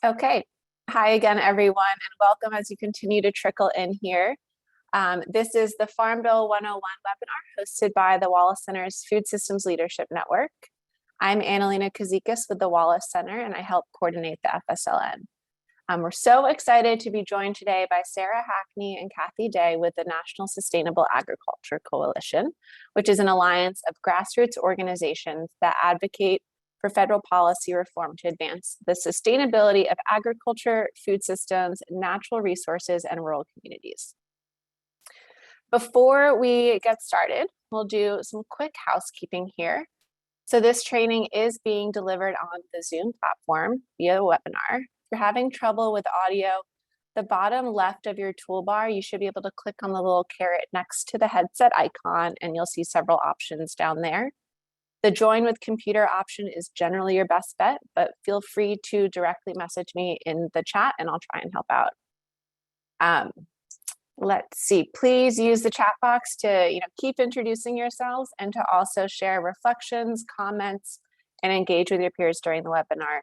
Okay. Hi again, everyone, and welcome as you continue to trickle in here. This is the Farm Bill 101 webinar hosted by the Wallace Center's Food Systems Leadership Network. I'm Annalena Kazikis with the Wallace Center, and I help coordinate the FSLN. We're so excited to be joined today by Sarah Hackney and Kathy Day with the National Sustainable Agriculture Coalition, which is an alliance of grassroots organizations that advocate for federal policy reform to advance the sustainability of agriculture, food systems, natural resources, and rural communities. Before we get started, we'll do some quick housekeeping here. So this training is being delivered on the Zoom platform via webinar. If you're having trouble with audio, the bottom left of your toolbar, you should be able to click on the little caret next to the headset icon, and you'll see several options down there. The join with computer option is generally your best bet, but feel free to directly message me in the chat and I'll try and help out. Let's see, please use the chat box to keep introducing yourselves and to also share reflections, comments, and engage with your peers during the webinar.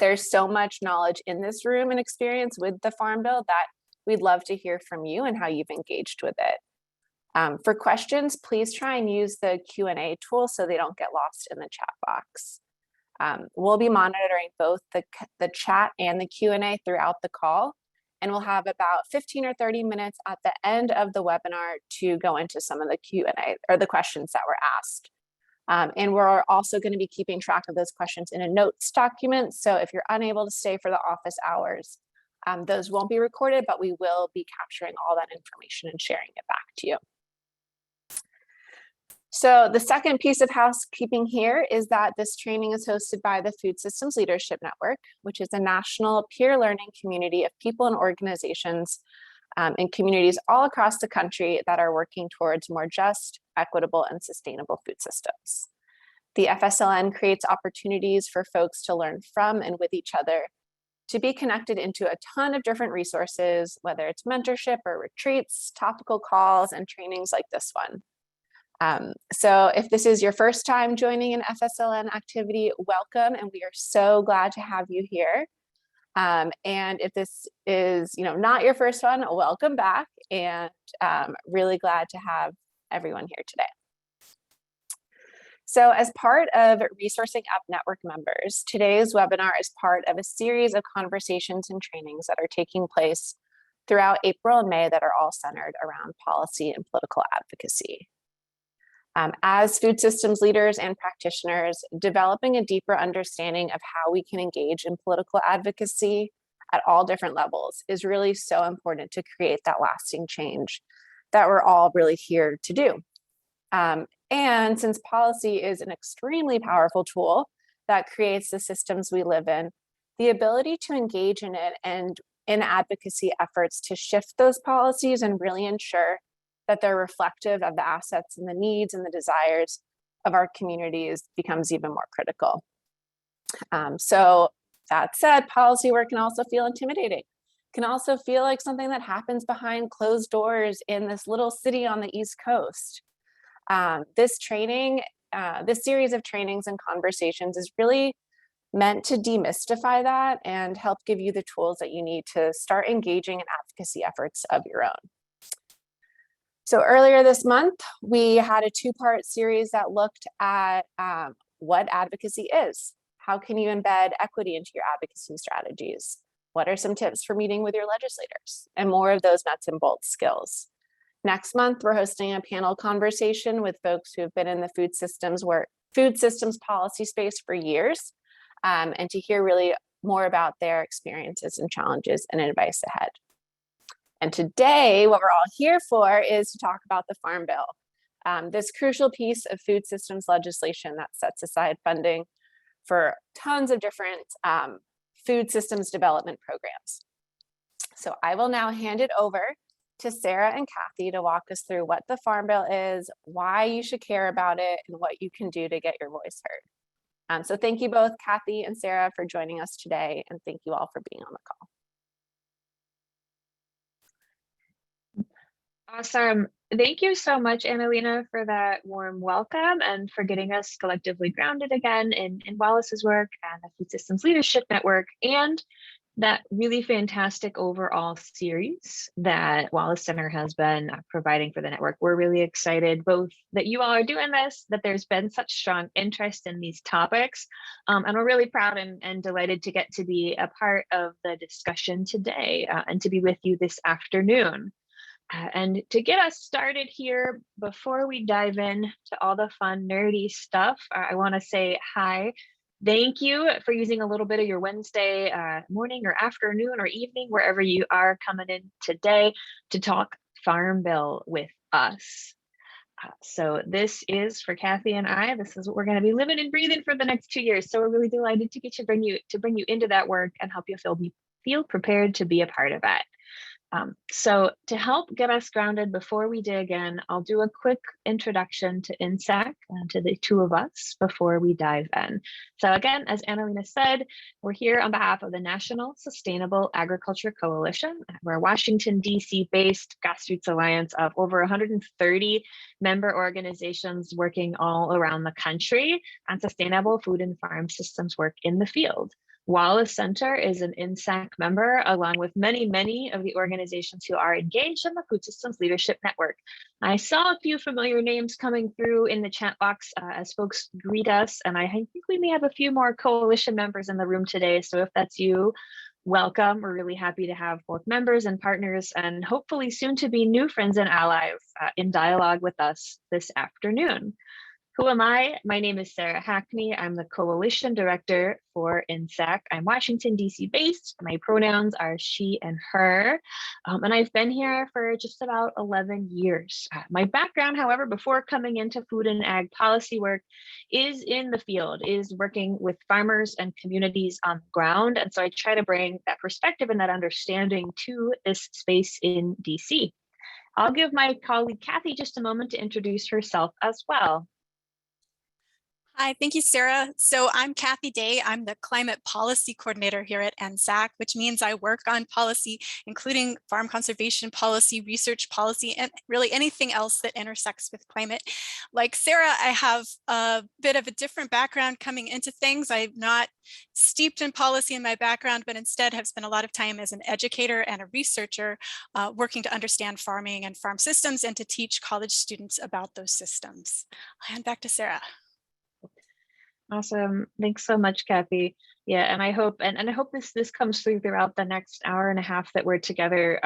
There's so much knowledge in this room and experience with the Farm Bill that we'd love to hear from you and how you've engaged with it. For questions, please try and use the Q&A tool so they don't get lost in the chat box. We'll be monitoring both the chat and the Q&A throughout the call, and we'll have about 15 or 30 minutes at the end of the webinar to go into some of the Q&A or the questions that were asked. And we're also going to be keeping track of those questions in a notes document. So if you're unable to stay for the office hours, those won't be recorded, but we will be capturing all that information and sharing it back to you. So the second piece of housekeeping here is that this training is hosted by the Food Systems Leadership Network, which is a national peer learning community of people and organizations in communities all across the country that are working towards more just, equitable, and sustainable food systems. The FSLN creates opportunities for folks to learn from and with each other, to be connected into a ton of different resources, whether it's mentorship or retreats, topical calls, and trainings like this one. So if this is your first time joining an FSLN activity, welcome, and we are so glad to have you here. And if this is not your first one, welcome back, and really glad to have everyone here today. So as part of Resourcing Up Network members, today's webinar is part of a series of conversations and trainings that are taking place throughout April and May that are all centered around policy and political advocacy. As food systems leaders and practitioners, developing a deeper understanding of how we can engage in political advocacy at all different levels is really so important to create that lasting change that we're all really here to do. And since policy is an extremely powerful tool that creates the systems we live in, the ability to engage in it and in advocacy efforts to shift those policies and really ensure that they're reflective of the assets and the needs and the desires of our communities becomes even more critical. So that said, policy work can also feel intimidating. Can also feel like something that happens behind closed doors in this little city on the East Coast. This series of trainings and conversations is really meant to demystify that and help give you the tools that you need to start engaging in advocacy efforts of your own. So earlier this month, we had a two-part series that looked at what advocacy is. How can you embed equity into your advocacy strategies? What are some tips for meeting with your legislators? And more of those nuts and bolts skills. Next month, we're hosting a panel conversation with folks who have been in the food systems policy space for years, and to hear really more about their experiences and challenges and advice ahead. And today, what we're all here for is to talk about the Farm Bill, this crucial piece of food systems legislation that sets aside funding for tons of different food systems development programs. So I will now hand it over to Sarah and Kathy to walk us through what the Farm Bill is, why you should care about it, and what you can do to get your voice heard. So thank you both, Kathy and Sarah, for joining us today, and thank you all for being on the call. Awesome. Thank you so much, Annalena, for that warm welcome and for getting us collectively grounded again in Wallace's work and the Food Systems Leadership Network and that really fantastic overall series that Wallace Center has been providing for the network. We're really excited both that you all are doing this, that there's been such strong interest in these topics, and we're really proud and delighted to get to be a part of the discussion today and to be with you this afternoon. And to get us started here, before we dive in to all the fun, nerdy stuff, I want to say hi. Thank you for using a little bit of your Wednesday morning or afternoon or evening, wherever you are coming in today to talk Farm Bill with us. So this is for Kathy and I. This is what we're going to be living and breathing for the next 2 years. So we're really delighted to bring you into that work and help you feel prepared to be a part of it. So to help get us grounded before we dig in, I'll do a quick introduction to INSAC and to the two of us before we dive in. So again, as Annalena said, we're here on behalf of the National Sustainable Agriculture Coalition. We're a Washington, D.C. based grassroots alliance of over 130 member organizations working all around the country on sustainable food and farm systems work in the field. Wallace Center is an INSAC member, along with many of the organizations who are engaged in the Food Systems Leadership Network. I saw a few familiar names coming through in the chat box as folks greet us, and I think we may have a few more coalition members in the room today. So if that's you, welcome. We're really happy to have both members and partners, and hopefully soon to be new friends and allies in dialogue with us this afternoon. Who am I? My name is Sarah Hackney. I'm the Coalition Director for INSAC. I'm Washington, D.C. based. My pronouns are she and her. And I've been here for just about 11 years. My background, however, before coming into food and ag policy work is in the field, is working with farmers and communities on the ground. And so I try to bring that perspective and that understanding to this space in D.C. I'll give my colleague Kathy just a moment to introduce herself as well. Hi, thank you, Sarah. So I'm Kathy Day. I'm the Climate Policy Coordinator here at NSAC, which means I work on policy, including farm conservation policy, research policy, and really anything else that intersects with climate. Like Sarah, I have a bit of a different background coming into things. I'm not steeped in policy in my background, but instead have spent a lot of time as an educator and a researcher working to understand farming and farm systems and to teach college students about those systems. I'll hand back to Sarah. Awesome. Thanks so much, Kathy. Yeah, and I hope I hope this comes through throughout the next hour and a half that we're together.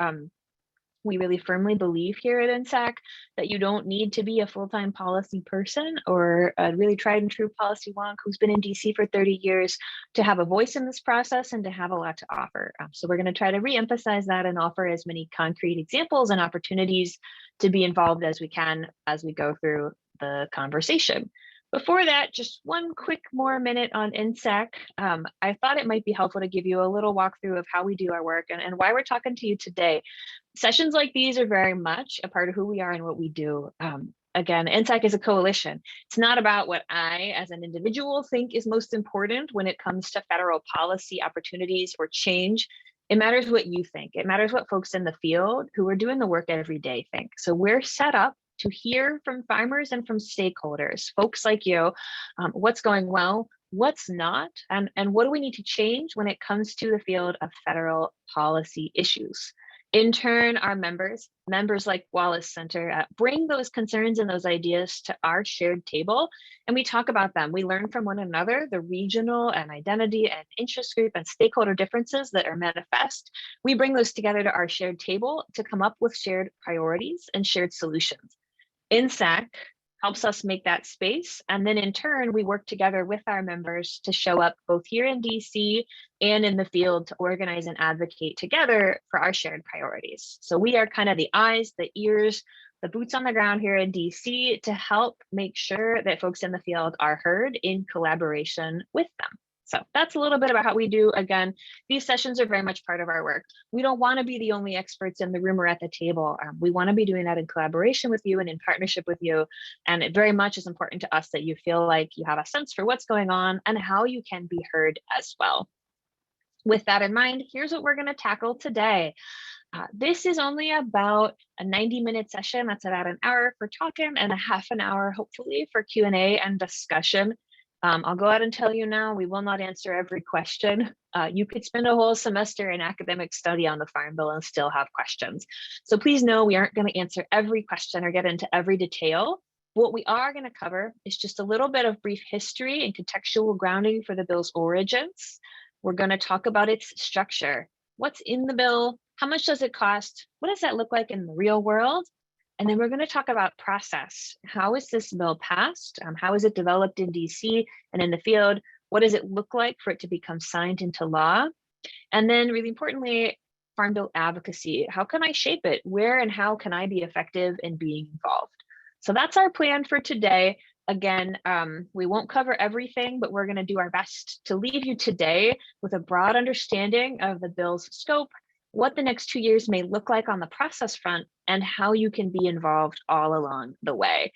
We really firmly believe here at INSAC that you don't need to be a full-time policy person or a really tried and true policy wonk who's been in DC for 30 years to have a voice in this process and to have a lot to offer. So we're going to try to re-emphasize that and offer as many concrete examples and opportunities to be involved as we can as we go through the conversation. Before that, just one quick more minute on INSAC. I thought it might be helpful to give you a little walkthrough of how we do our work and why we're talking to you today. Sessions like these are very much a part of who we are and what we do. Again, INSAC is a coalition. It's not about what I, as an individual, think is most important when it comes to federal policy opportunities or change. It matters what you think. It matters what folks in the field who are doing the work every day think. So we're set up to hear from farmers and from stakeholders, folks like you, what's going well, what's not, and what do we need to change when it comes to the field of federal policy issues. In turn, our members like Wallace Center, bring those concerns and those ideas to our shared table, and we talk about them. We learn from one another, the regional and identity and interest group and stakeholder differences that are manifest. We bring those together to our shared table to come up with shared priorities and shared solutions. INSAC helps us make that space. And then in turn, we work together with our members to show up both here in DC and in the field to organize and advocate together for our shared priorities. So we are kind of the eyes, the ears, the boots on the ground here in DC to help make sure that folks in the field are heard in collaboration with them. So that's a little bit about how we do. Again, these sessions are very much part of our work. We don't want to be the only experts in the room or at the table. We want to be doing that in collaboration with you and in partnership with you. And it very much is important to us that you feel like you have a sense for what's going on and how you can be heard as well. With that in mind, here's what we're going to tackle today. This is only about a 90-minute session. That's about an hour for talking and a half an hour, hopefully, for Q&A and discussion. I'll go out and tell you now, we will not answer every question. You could spend a whole semester in academic study on the Farm Bill and still have questions. So please know we aren't going to answer every question or get into every detail. What we are going to cover is just a little bit of brief history and contextual grounding for the bill's origins. We're going to talk about its structure. What's in the bill? How much does it cost? What does that look like in the real world? And then we're going to talk about process. How is this bill passed? How is it developed in DC and in the field? What does it look like for it to become signed into law? And then really importantly, Farm Bill advocacy. How can I shape it? Where and how can I be effective in being involved? So that's our plan for today. Again, we won't cover everything, but we're going to do our best to leave you today with a broad understanding of the bill's scope, what the next 2 years may look like on the process front, and how you can be involved all along the way.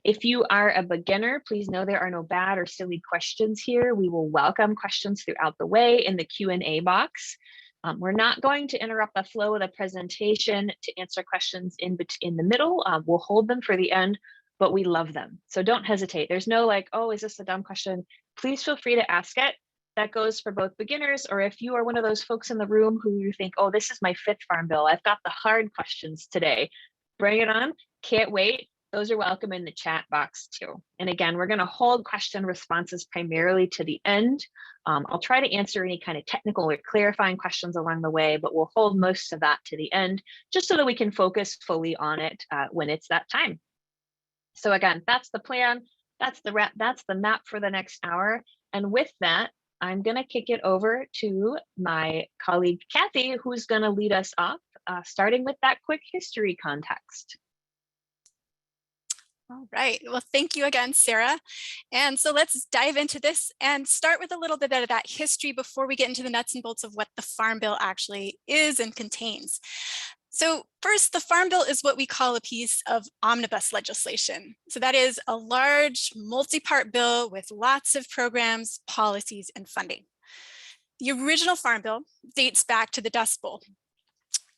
If you are a beginner, please know there are no bad or silly questions here. We will welcome questions throughout the way in the Q&A box. We're not going to interrupt the flow of the presentation to answer questions in the middle. We'll hold them for the end, but we love them. So don't hesitate. There's no like, oh, is this a dumb question? Please feel free to ask it. That goes for both beginners, or if you are one of those folks in the room who you think, oh, this is my 5th Farm Bill, I've got the hard questions today. Bring it on. Can't wait. Those are welcome in the chat box too. And again, we're going to hold question responses primarily to the end. I'll try to answer any kind of technical or clarifying questions along the way, but we'll hold most of that to the end, just so that we can focus fully on it when it's that time. So again, that's the plan. That's the map for the next hour. And with that, I'm going to kick it over to my colleague, Kathy, who's going to lead us off, starting with that quick history context. All right. Well, thank you again, Sarah. And so let's dive into this and start with a little bit of that history before we get into the nuts and bolts of what the Farm Bill actually is and contains. So first, the Farm Bill is what we call a piece of omnibus legislation. So that is a large multi-part bill with lots of programs, policies, and funding. The original Farm Bill dates back to the Dust Bowl.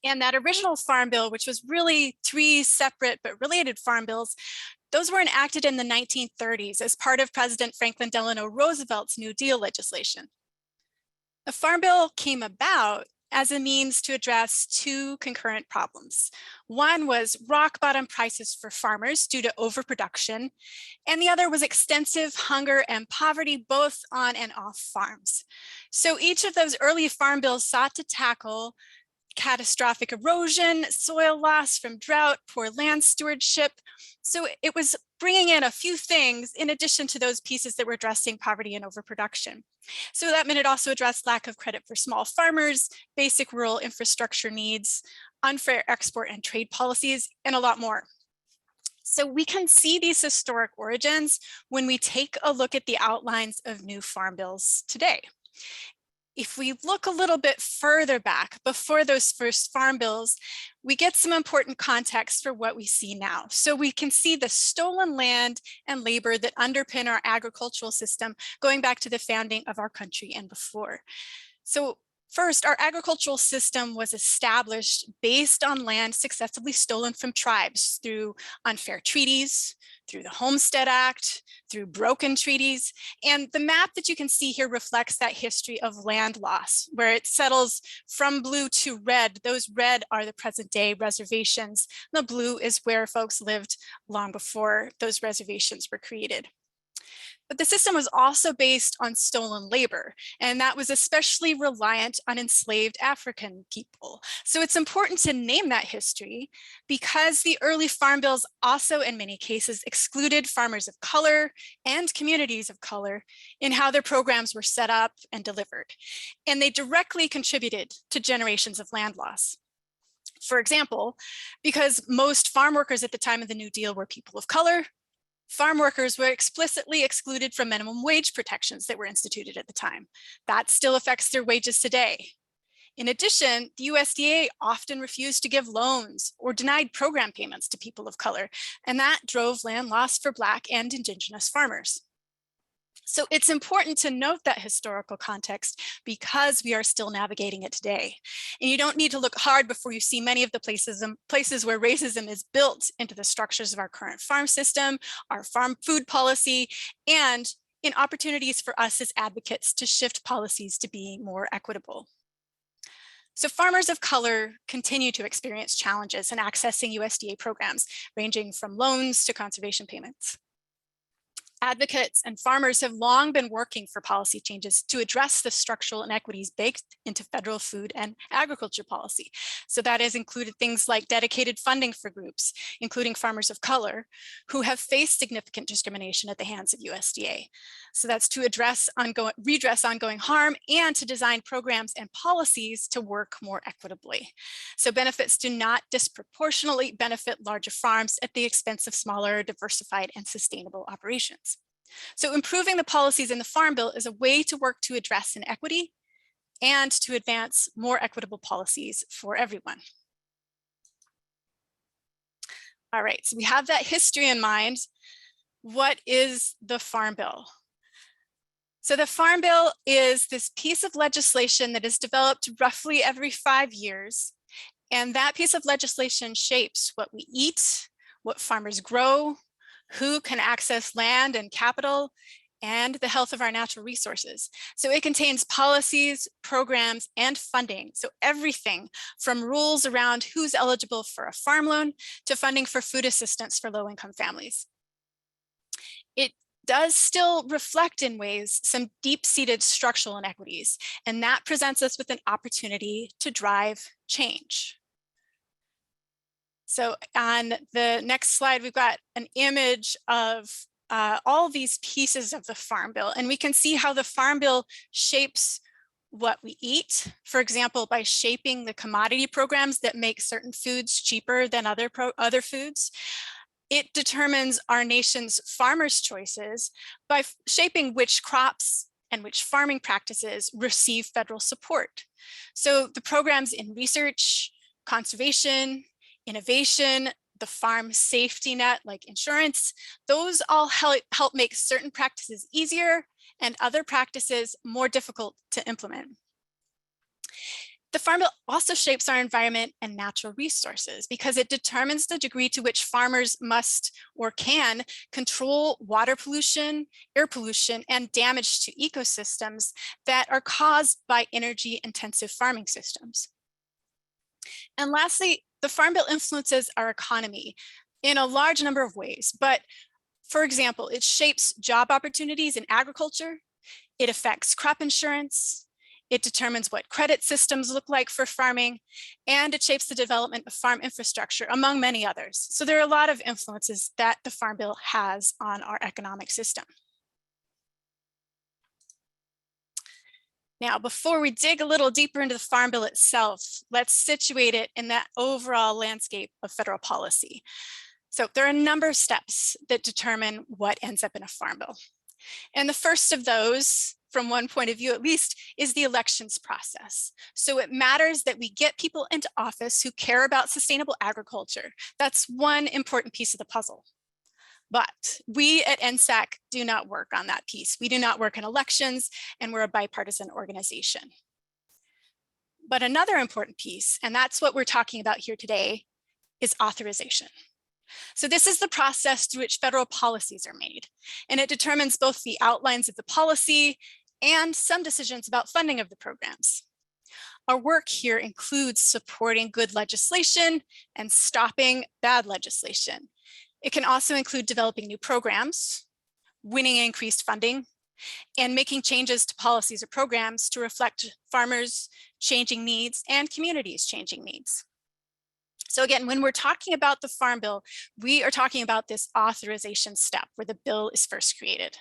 And that original Farm Bill, which was really 3 separate but related farm bills, those were enacted in the 1930s as part of President Franklin Delano Roosevelt's New Deal legislation. The Farm Bill came about as a means to address 2 concurrent problems. One was rock bottom prices for farmers due to overproduction, and the other was extensive hunger and poverty both on and off farms. So each of those early farm bills sought to tackle catastrophic erosion, soil loss from drought, poor land stewardship. So it was bringing in a few things in addition to those pieces that were addressing poverty and overproduction. So that meant it also addressed lack of credit for small farmers, basic rural infrastructure needs, unfair export and trade policies, and a lot more. So we can see these historic origins when we take a look at the outlines of new farm bills today. If we look a little bit further back before those first farm bills, we get some important context for what we see now. So we can see the stolen land and labor that underpin our agricultural system going back to the founding of our country and before. So first, our agricultural system was established based on land successively stolen from tribes through unfair treaties, through the Homestead Act, through broken treaties. And the map that you can see here reflects that history of land loss, where it settles from blue to red. Those red are the present day reservations. The blue is where folks lived long before those reservations were created. But the system was also based on stolen labor, and that was especially reliant on enslaved African people. So it's important to name that history because the early farm bills also in many cases excluded farmers of color and communities of color in how their programs were set up and delivered. And they directly contributed to generations of land loss. For example, because most farm workers at the time of the New Deal were people of color, farm workers were explicitly excluded from minimum wage protections that were instituted at the time. That still affects their wages today. In addition, the USDA often refused to give loans or denied program payments to people of color, and that drove land loss for Black and Indigenous farmers. So it's important to note that historical context because we are still navigating it today. And you don't need to look hard before you see many of the places where racism is built into the structures of our current farm system, our farm food policy, and in opportunities for us as advocates to shift policies to being more equitable. So farmers of color continue to experience challenges in accessing USDA programs, ranging from loans to conservation payments. Advocates and farmers have long been working for policy changes to address the structural inequities baked into federal food and agriculture policy. So that has included things like dedicated funding for groups, including farmers of color, who have faced significant discrimination at the hands of USDA. So that's to redress ongoing harm and to design programs and policies to work more equitably. So benefits do not disproportionately benefit larger farms at the expense of smaller, diversified, and sustainable operations. So improving the policies in the Farm Bill is a way to work to address inequity and to advance more equitable policies for everyone. All right, so we have that history in mind. What is the Farm Bill? So the Farm Bill is this piece of legislation that is developed roughly every 5 years. And that piece of legislation shapes what we eat, what farmers grow, who can access land and capital, and the health of our natural resources. So it contains policies, programs, and funding. So everything from rules around who's eligible for a farm loan to funding for food assistance for low-income families. It does still reflect in ways some deep-seated structural inequities, and that presents us with an opportunity to drive change. So on the next slide, we've got an image of all these pieces of the Farm Bill, and we can see how the Farm Bill shapes what we eat, for example, by shaping the commodity programs that make certain foods cheaper than other foods. It determines our nation's farmers' choices by shaping which crops and which farming practices receive federal support. So the programs in research, conservation, innovation, the farm safety net like insurance, those all help make certain practices easier and other practices more difficult to implement. The Farm Bill also shapes our environment and natural resources because it determines the degree to which farmers must or can control water pollution, air pollution, and damage to ecosystems that are caused by energy-intensive farming systems. And lastly, the Farm Bill influences our economy in a large number of ways, but for example, it shapes job opportunities in agriculture, it affects crop insurance, it determines what credit systems look like for farming, and it shapes the development of farm infrastructure, among many others. So there are a lot of influences that the Farm Bill has on our economic system. Now, before we dig a little deeper into the Farm Bill itself, let's situate it in that overall landscape of federal policy. So there are a number of steps that determine what ends up in a Farm Bill. And the first of those, from one point of view at least, is the elections process. So it matters that we get people into office who care about sustainable agriculture. That's one important piece of the puzzle. But we at NSAC do not work on that piece. We do not work in elections, and we're a bipartisan organization. But another important piece, and that's what we're talking about here today, is authorization. So this is the process through which federal policies are made, and it determines both the outlines of the policy and some decisions about funding of the programs. Our work here includes supporting good legislation and stopping bad legislation. It can also include developing new programs, winning increased funding, and making changes to policies or programs to reflect farmers' changing needs and communities' changing needs. So again, when we're talking about the Farm Bill, we are talking about this authorization step where the bill is first created.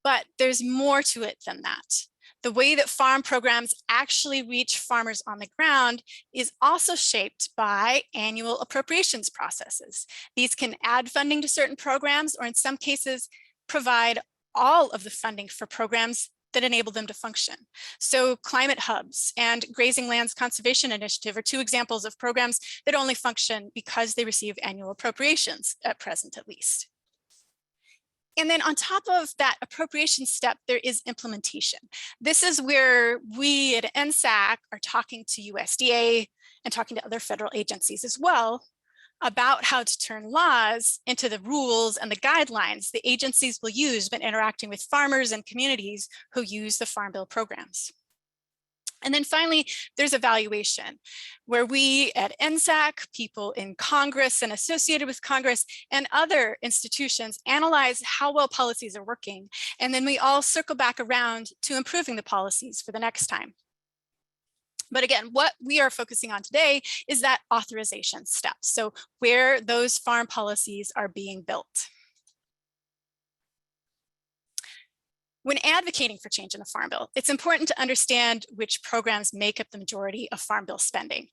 But there's more to it than that. The way that farm programs actually reach farmers on the ground is also shaped by annual appropriations processes. These can add funding to certain programs, or in some cases, provide all of the funding for programs that enable them to function. So climate hubs and Grazing Lands Conservation Initiative are two examples of programs that only function because they receive annual appropriations, at present at least. And then on top of that appropriation step, there is implementation. This is where we at NSAC are talking to USDA and talking to other federal agencies as well about how to turn laws into the rules and the guidelines the agencies will use when interacting with farmers and communities who use the Farm Bill programs. And then finally, there's evaluation, where we at NSAC, people in Congress and associated with Congress and other institutions analyze how well policies are working. And then we all circle back around to improving the policies for the next time. But again, what we are focusing on today is that authorization step. So where those farm policies are being built. When advocating for change in the Farm Bill, it's important to understand which programs make up the majority of Farm Bill spending.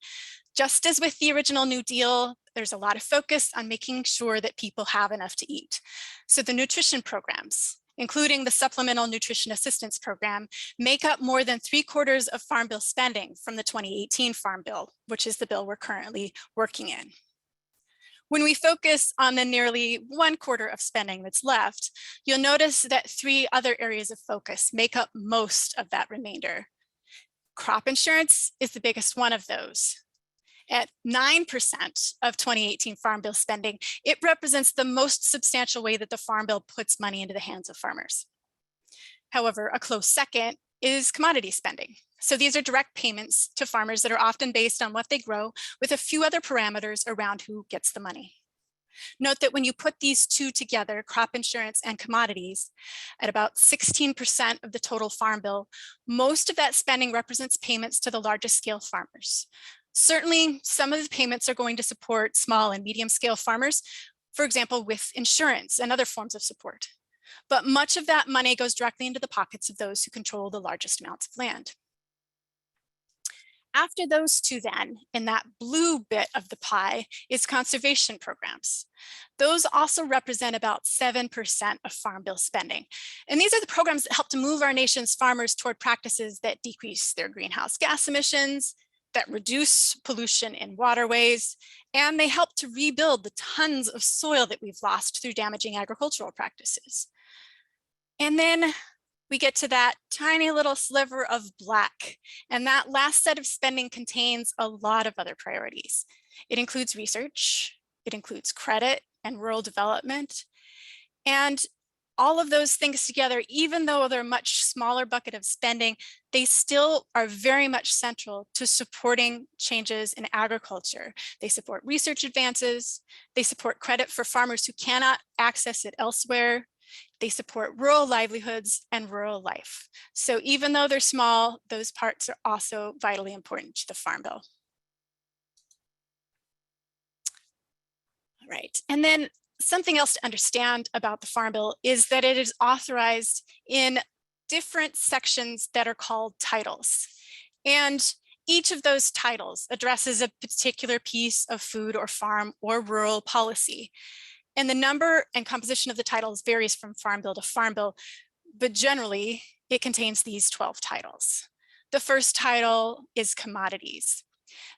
Just as with the original New Deal, there's a lot of focus on making sure that people have enough to eat. So the nutrition programs, including the Supplemental Nutrition Assistance Program, make up more than 3/4 of Farm Bill spending from the 2018 Farm Bill, which is the bill we're currently working in. When we focus on the nearly 1/4 of spending that's left, you'll notice that 3 other areas of focus make up most of that remainder. Crop insurance is the biggest one of those. At 9% of 2018 Farm Bill spending, it represents the most substantial way that the Farm Bill puts money into the hands of farmers. However, a close second is commodity spending. So these are direct payments to farmers that are often based on what they grow, with a few other parameters around who gets the money. Note that when you put these two together, crop insurance and commodities, at about 16% of the total Farm Bill, most of that spending represents payments to the largest scale farmers. Certainly, some of the payments are going to support small and medium scale farmers, for example, with insurance and other forms of support. But much of that money goes directly into the pockets of those who control the largest amounts of land. After those two then, in that blue bit of the pie, is conservation programs. Those also represent about 7% of Farm Bill spending. And these are the programs that help to move our nation's farmers toward practices that decrease their greenhouse gas emissions, that reduce pollution in waterways, and they help to rebuild the tons of soil that we've lost through damaging agricultural practices. And then we get to that tiny little sliver of black. And that last set of spending contains a lot of other priorities. It includes research, it includes credit and rural development. And all of those things together, even though they're a much smaller bucket of spending, they still are very much central to supporting changes in agriculture. They support research advances, they support credit for farmers who cannot access it elsewhere. They support rural livelihoods and rural life. So even though they're small, those parts are also vitally important to the Farm Bill. All right, and then something else to understand about the Farm Bill is that it is authorized in different sections that are called titles. And each of those titles addresses a particular piece of food or farm or rural policy. And the number and composition of the titles varies from Farm Bill to Farm Bill, but generally it contains these 12 titles. The first title is commodities.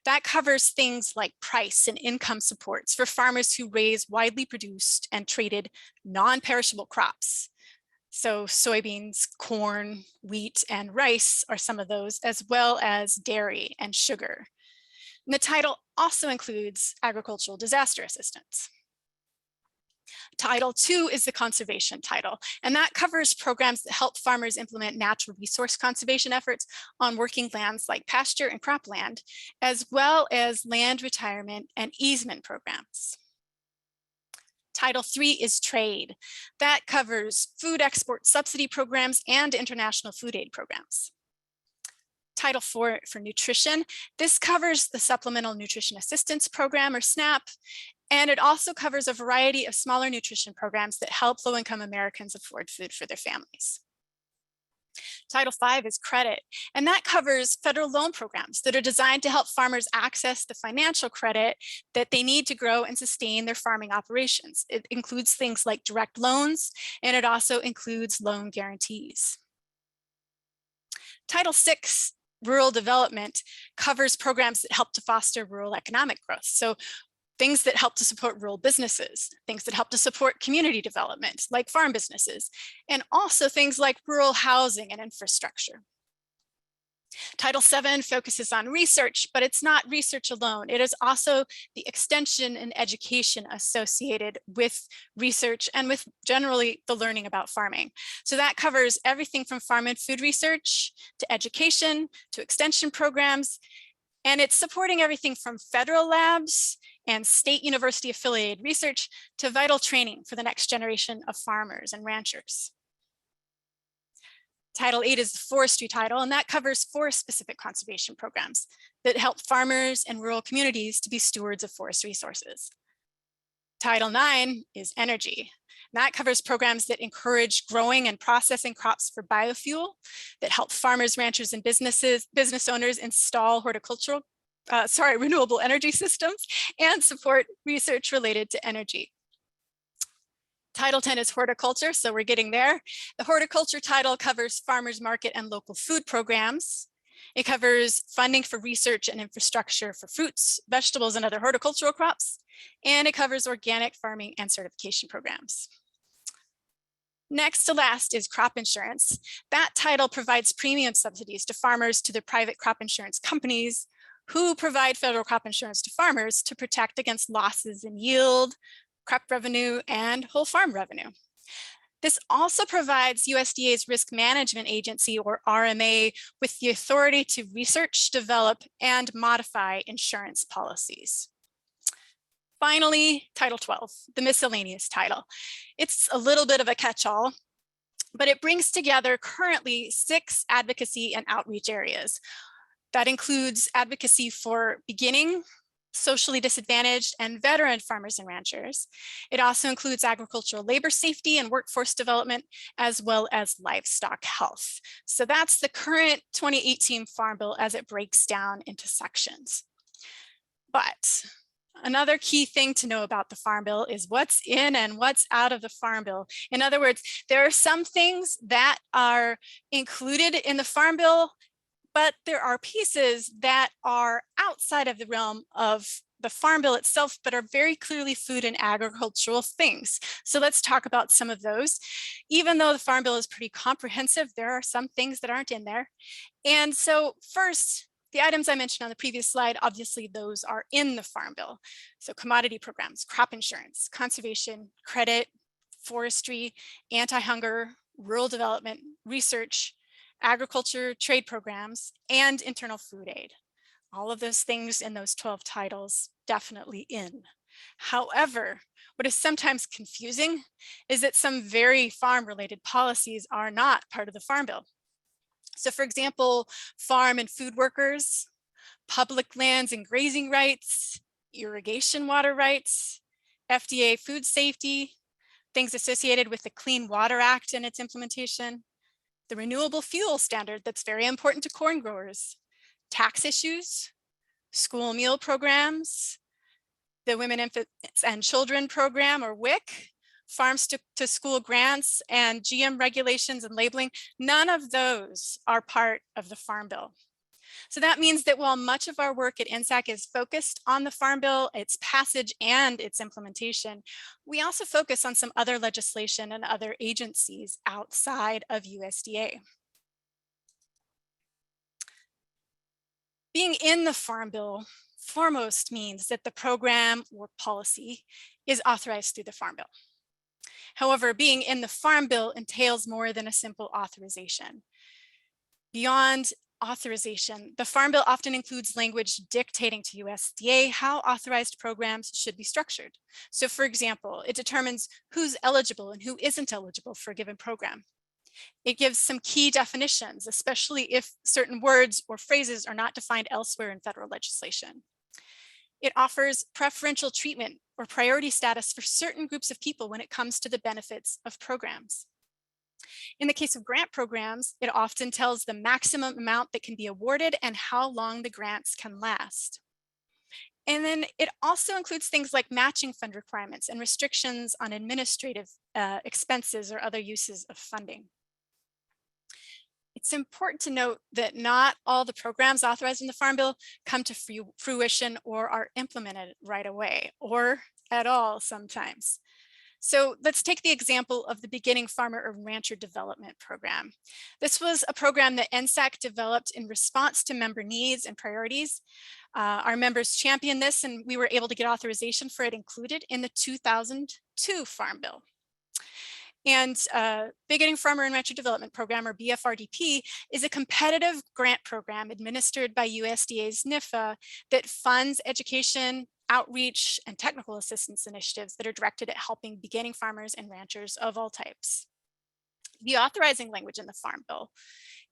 That covers things like price and income supports for farmers who raise widely produced and traded non-perishable crops. So soybeans, corn, wheat, and rice are some of those, as well as dairy and sugar. And the title also includes agricultural disaster assistance. Title 2 is the conservation title, and that covers programs that help farmers implement natural resource conservation efforts on working lands like pasture and cropland, as well as land retirement and easement programs. Title 3 is trade. That covers food export subsidy programs and international food aid programs. Title 4 for nutrition. This covers the Supplemental Nutrition Assistance Program, or SNAP, and it also covers a variety of smaller nutrition programs that help low-income Americans afford food for their families. Title 5 is credit, and that covers federal loan programs that are designed to help farmers access the financial credit that they need to grow and sustain their farming operations. It includes things like direct loans, and it also includes loan guarantees. Title 6, rural development, covers programs that help to foster rural economic growth. So things that help to support rural businesses, things that help to support community development, like farm businesses, and also things like rural housing and infrastructure. Title VII focuses on research, but it's not research alone. It is also the extension and education associated with research and with generally the learning about farming. So that covers everything from farm and food research to education to extension programs. And it's supporting everything from federal labs and state university affiliated research to vital training for the next generation of farmers and ranchers. Title VIII is the forestry title, and that covers forest-specific conservation programs that help farmers and rural communities to be stewards of forest resources. Title IX is energy. And that covers programs that encourage growing and processing crops for biofuel, that help farmers, ranchers, and business owners install renewable energy systems and support research related to energy. Title X is horticulture, so we're getting there. The horticulture title covers farmers market and local food programs. It covers funding for research and infrastructure for fruits, vegetables, and other horticultural crops. And it covers organic farming and certification programs. Next to last is crop insurance. That title provides premium subsidies to farmers to their private crop insurance companies who provide federal crop insurance to farmers to protect against losses in yield, crop revenue, and whole farm revenue. This also provides USDA's Risk Management Agency, or RMA, with the authority to research, develop, and modify insurance policies. Finally, Title XII, the miscellaneous title. It's a little bit of a catch-all, but it brings together currently 6 advocacy and outreach areas. That includes advocacy for beginning, socially disadvantaged, and veteran farmers and ranchers. It also includes agricultural labor safety and workforce development, as well as livestock health. So that's the current 2018 Farm Bill as it breaks down into sections. But another key thing to know about the Farm Bill is what's in and what's out of the Farm Bill. In other words, there are some things that are included in the Farm Bill, but there are pieces that are outside of the realm of the Farm Bill itself, but are very clearly food and agricultural things. So let's talk about some of those. Even though the Farm Bill is pretty comprehensive, there are some things that aren't in there. And so first, the items I mentioned on the previous slide, obviously those are in the Farm Bill. So commodity programs, crop insurance, conservation, credit, forestry, anti-hunger, rural development, research, agriculture, trade programs, and internal food aid. All of those things in those 12 titles definitely in. However, what is sometimes confusing is that some very farm-related policies are not part of the Farm Bill. So for example, farm and food workers, public lands and grazing rights, irrigation water rights, FDA food safety, things associated with the Clean Water Act and its implementation, the renewable fuel standard that's very important to corn growers, tax issues, school meal programs, the Women, Infants, and Children program, or WIC, farms to school grants, and GM regulations and labeling. None of those are part of the Farm Bill. So that means that while much of our work at NSAC is focused on the Farm Bill, its passage and its implementation, we also focus on some other legislation and other agencies outside of USDA. Being in the Farm Bill foremost means that the program or policy is authorized through the Farm Bill. However, being in the Farm Bill entails more than a simple authorization. Beyond authorization, the Farm Bill often includes language dictating to USDA how authorized programs should be structured. So for example, it determines who's eligible and who isn't eligible for a given program. It gives some key definitions, especially if certain words or phrases are not defined elsewhere in federal legislation. It offers preferential treatment or priority status for certain groups of people when it comes to the benefits of programs. In the case of grant programs, it often tells the maximum amount that can be awarded and how long the grants can last. And then it also includes things like matching fund requirements and restrictions on administrative expenses or other uses of funding. it's important to note that not all the programs authorized in the Farm Bill come to fruition or are implemented right away or at all sometimes. So let's take the example of the Beginning Farmer or Rancher Development Program. This was a program that NSAC developed in response to member needs and priorities. Our members championed this and we were able to get authorization for it included in the 2002 Farm Bill. And Beginning Farmer and Rancher Development Program, or BFRDP, is a competitive grant program administered by USDA's NIFA that funds education, outreach, and technical assistance initiatives that are directed at helping beginning farmers and ranchers of all types. The authorizing language in the Farm Bill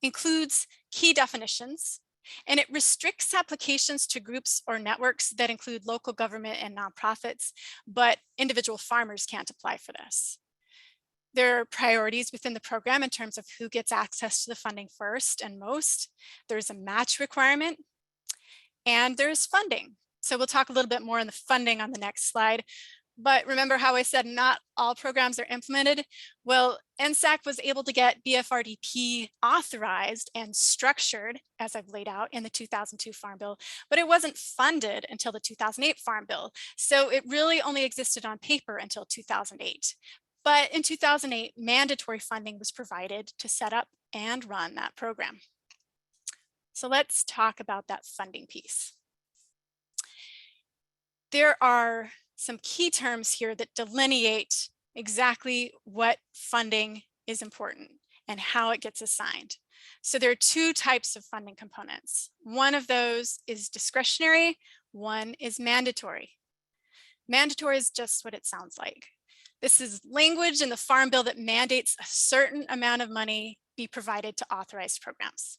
includes key definitions, and it restricts applications to groups or networks that include local government and nonprofits, but individual farmers can't apply for this. There are priorities within the program in terms of who gets access to the funding first and most. There's a match requirement, and there's funding. So we'll talk a little bit more on the funding on the next slide. But remember how I said not all programs are implemented? Well, NSAC was able to get BFRDP authorized and structured, as I've laid out in the 2002 Farm Bill, but it wasn't funded until the 2008 Farm Bill. So it really only existed on paper until 2008. But in 2008, mandatory funding was provided to set up and run that program. So let's talk about that funding piece. There are some key terms here that delineate exactly what funding is important and how it gets assigned. So there are two types of funding components. One of those is discretionary, one is mandatory. Mandatory is just what it sounds like. This is language in the Farm Bill that mandates a certain amount of money be provided to authorized programs.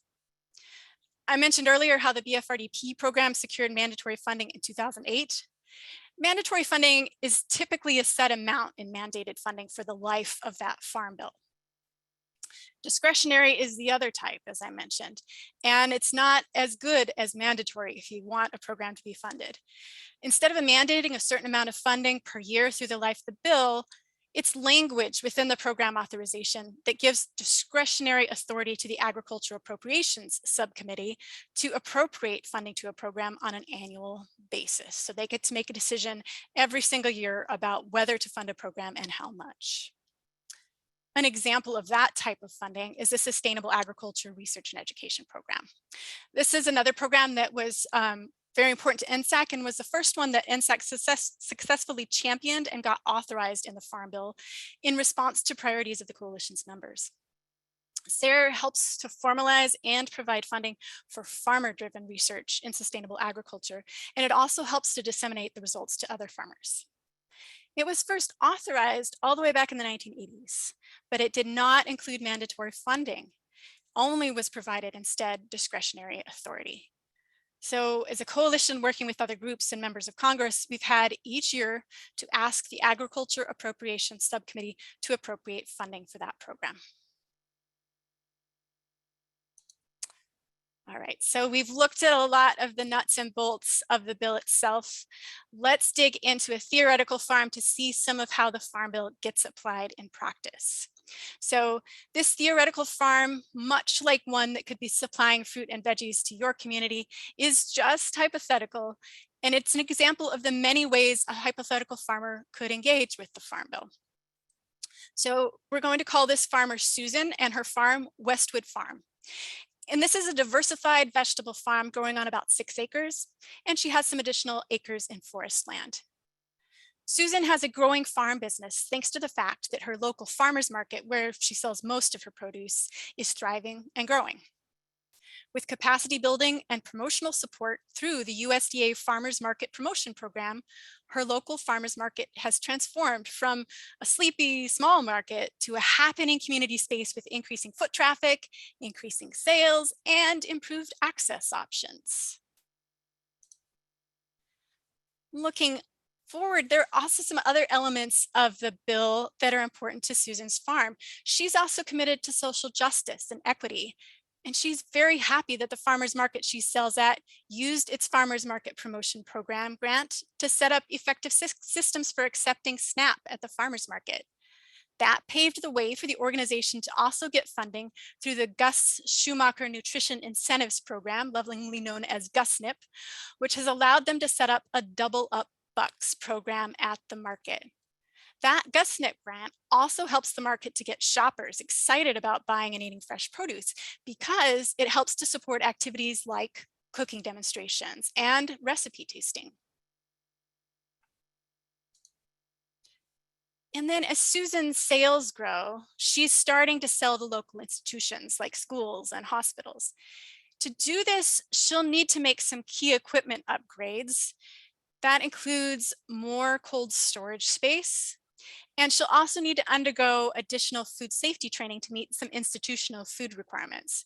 I mentioned earlier how the BFRDP program secured mandatory funding in 2008. Mandatory funding is typically a set amount in mandated funding for the life of that Farm Bill. Discretionary is the other type, as I mentioned, and it's not as good as mandatory if you want a program to be funded. Instead of mandating a certain amount of funding per year through the life of the bill, it's language within the program authorization that gives discretionary authority to the Agricultural Appropriations Subcommittee to appropriate funding to a program on an annual basis. So they get to make a decision every single year about whether to fund a program and how much. An example of that type of funding is the Sustainable Agriculture Research and Education Program. This is another program that was very important to NSAC and was the first one that NSAC successfully championed and got authorized in the Farm Bill in response to priorities of the coalition's members. SARE helps to formalize and provide funding for farmer-driven research in sustainable agriculture, and it also helps to disseminate the results to other farmers. It was first authorized all the way back in the 1980s, but it did not include mandatory funding, only was provided instead discretionary authority. So as a coalition working with other groups and members of Congress, we've had each year to ask the Agriculture Appropriations Subcommittee to appropriate funding for that program. All right, so we've looked at a lot of the nuts and bolts of the bill itself. Let's dig into a theoretical farm to see some of how the Farm Bill gets applied in practice. So this theoretical farm, much like one that could be supplying fruit and veggies to your community, is just hypothetical, and it's an example of the many ways a hypothetical farmer could engage with the Farm Bill. So we're going to call this farmer Susan and her farm Westwood Farm. And this is a diversified vegetable farm growing on about 6 acres, and she has some additional acres in forest land. Susan has a growing farm business thanks to the fact that her local farmers market, where she sells most of her produce, is thriving and growing. With capacity building and promotional support through the USDA Farmers Market Promotion Program, her local farmers market has transformed from a sleepy small market to a happening community space with increasing foot traffic, increasing sales, and improved access options. Looking forward, there are also some other elements of the bill that are important to Susan's farm. She's also committed to social justice and equity. And she's very happy that the farmers market she sells at used its farmers market promotion program grant to set up effective systems for accepting SNAP at the farmers market. That paved the way for the organization to also get funding through the Gus Schumacher Nutrition Incentives Program, lovingly known as GUSNIP, which has allowed them to set up a Double Up Bucks program at the market. That GUSNIP grant also helps the market to get shoppers excited about buying and eating fresh produce because it helps to support activities like cooking demonstrations and recipe tasting. And then as Susan's sales grow, she's starting to sell to local institutions like schools and hospitals. To do this, she'll need to make some key equipment upgrades. That includes more cold storage space. And she'll also need to undergo additional food safety training to meet some institutional food requirements.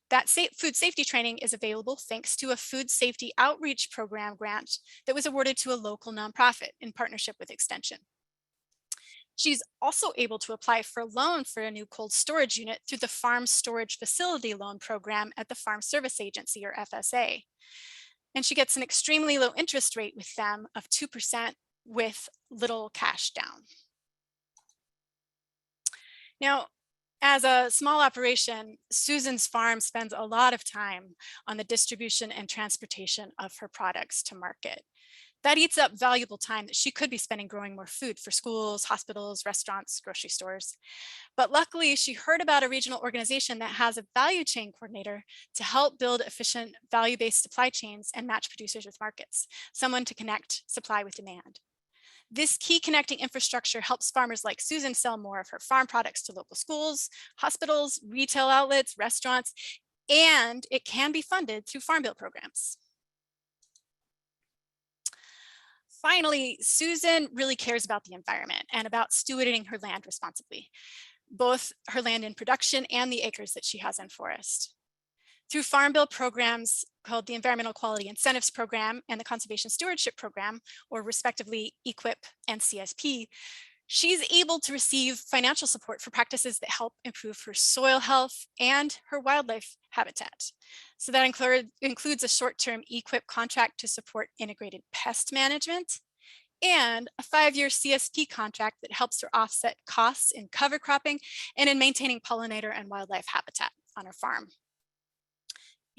That food safety training is available thanks to a food safety outreach program grant that was awarded to a local nonprofit in partnership with Extension. She's also able to apply for a loan for a new cold storage unit through the Farm Storage Facility Loan Program at the Farm Service Agency, or FSA. And she gets an extremely low interest rate with them of 2% with little cash down. Now, as a small operation, Susan's farm spends a lot of time on the distribution and transportation of her products to market. That eats up valuable time that she could be spending growing more food for schools, hospitals, restaurants, grocery stores. But luckily, she heard about a regional organization that has a value chain coordinator to help build efficient value-based supply chains and match producers with markets, someone to connect supply with demand. This key connecting infrastructure helps farmers like Susan sell more of her farm products to local schools, hospitals, retail outlets, restaurants, and it can be funded through Farm Bill programs. Finally, Susan really cares about the environment and about stewarding her land responsibly, both her land in production and the acres that she has in forest. Through Farm Bill programs called the Environmental Quality Incentives Program and the Conservation Stewardship Program, or respectively EQIP and CSP, she's able to receive financial support for practices that help improve her soil health and her wildlife habitat. So that includes a short-term EQIP contract to support integrated pest management and a 5-year CSP contract that helps her offset costs in cover cropping and in maintaining pollinator and wildlife habitat on her farm.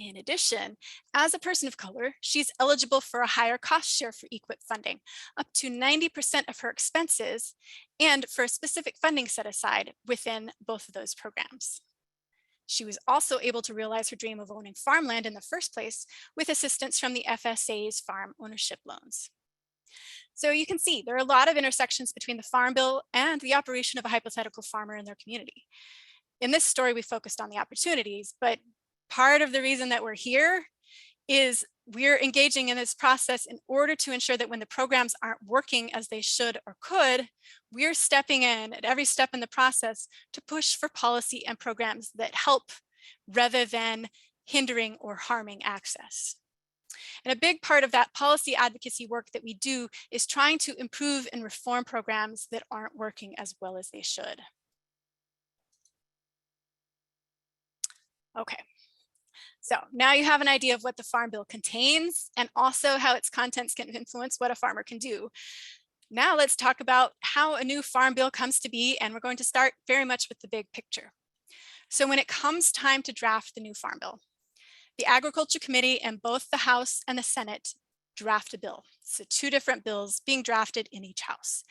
In addition, as a person of color, she's eligible for a higher cost share for EQIP funding, up to 90% of her expenses, and for a specific funding set aside within both of those programs. She was also able to realize her dream of owning farmland in the first place with assistance from the FSA's farm ownership loans. So you can see there are a lot of intersections between the Farm Bill and the operation of a hypothetical farmer in their community. In this story, we focused on the opportunities, but part of the reason that we're here is we're engaging in this process in order to ensure that when the programs aren't working as they should or could, we're stepping in at every step in the process to push for policy and programs that help rather than hindering or harming access. And a big part of that policy advocacy work that we do is trying to improve and reform programs that aren't working as well as they should. Okay. So now you have an idea of what the Farm Bill contains and also how its contents can influence what a farmer can do. Now let's talk about how a new Farm Bill comes to be, and we're going to start very much with the big picture. So when it comes time to draft the new Farm Bill, the Agriculture Committee and both the House and the Senate draft a bill. So 2 different bills being drafted in each house.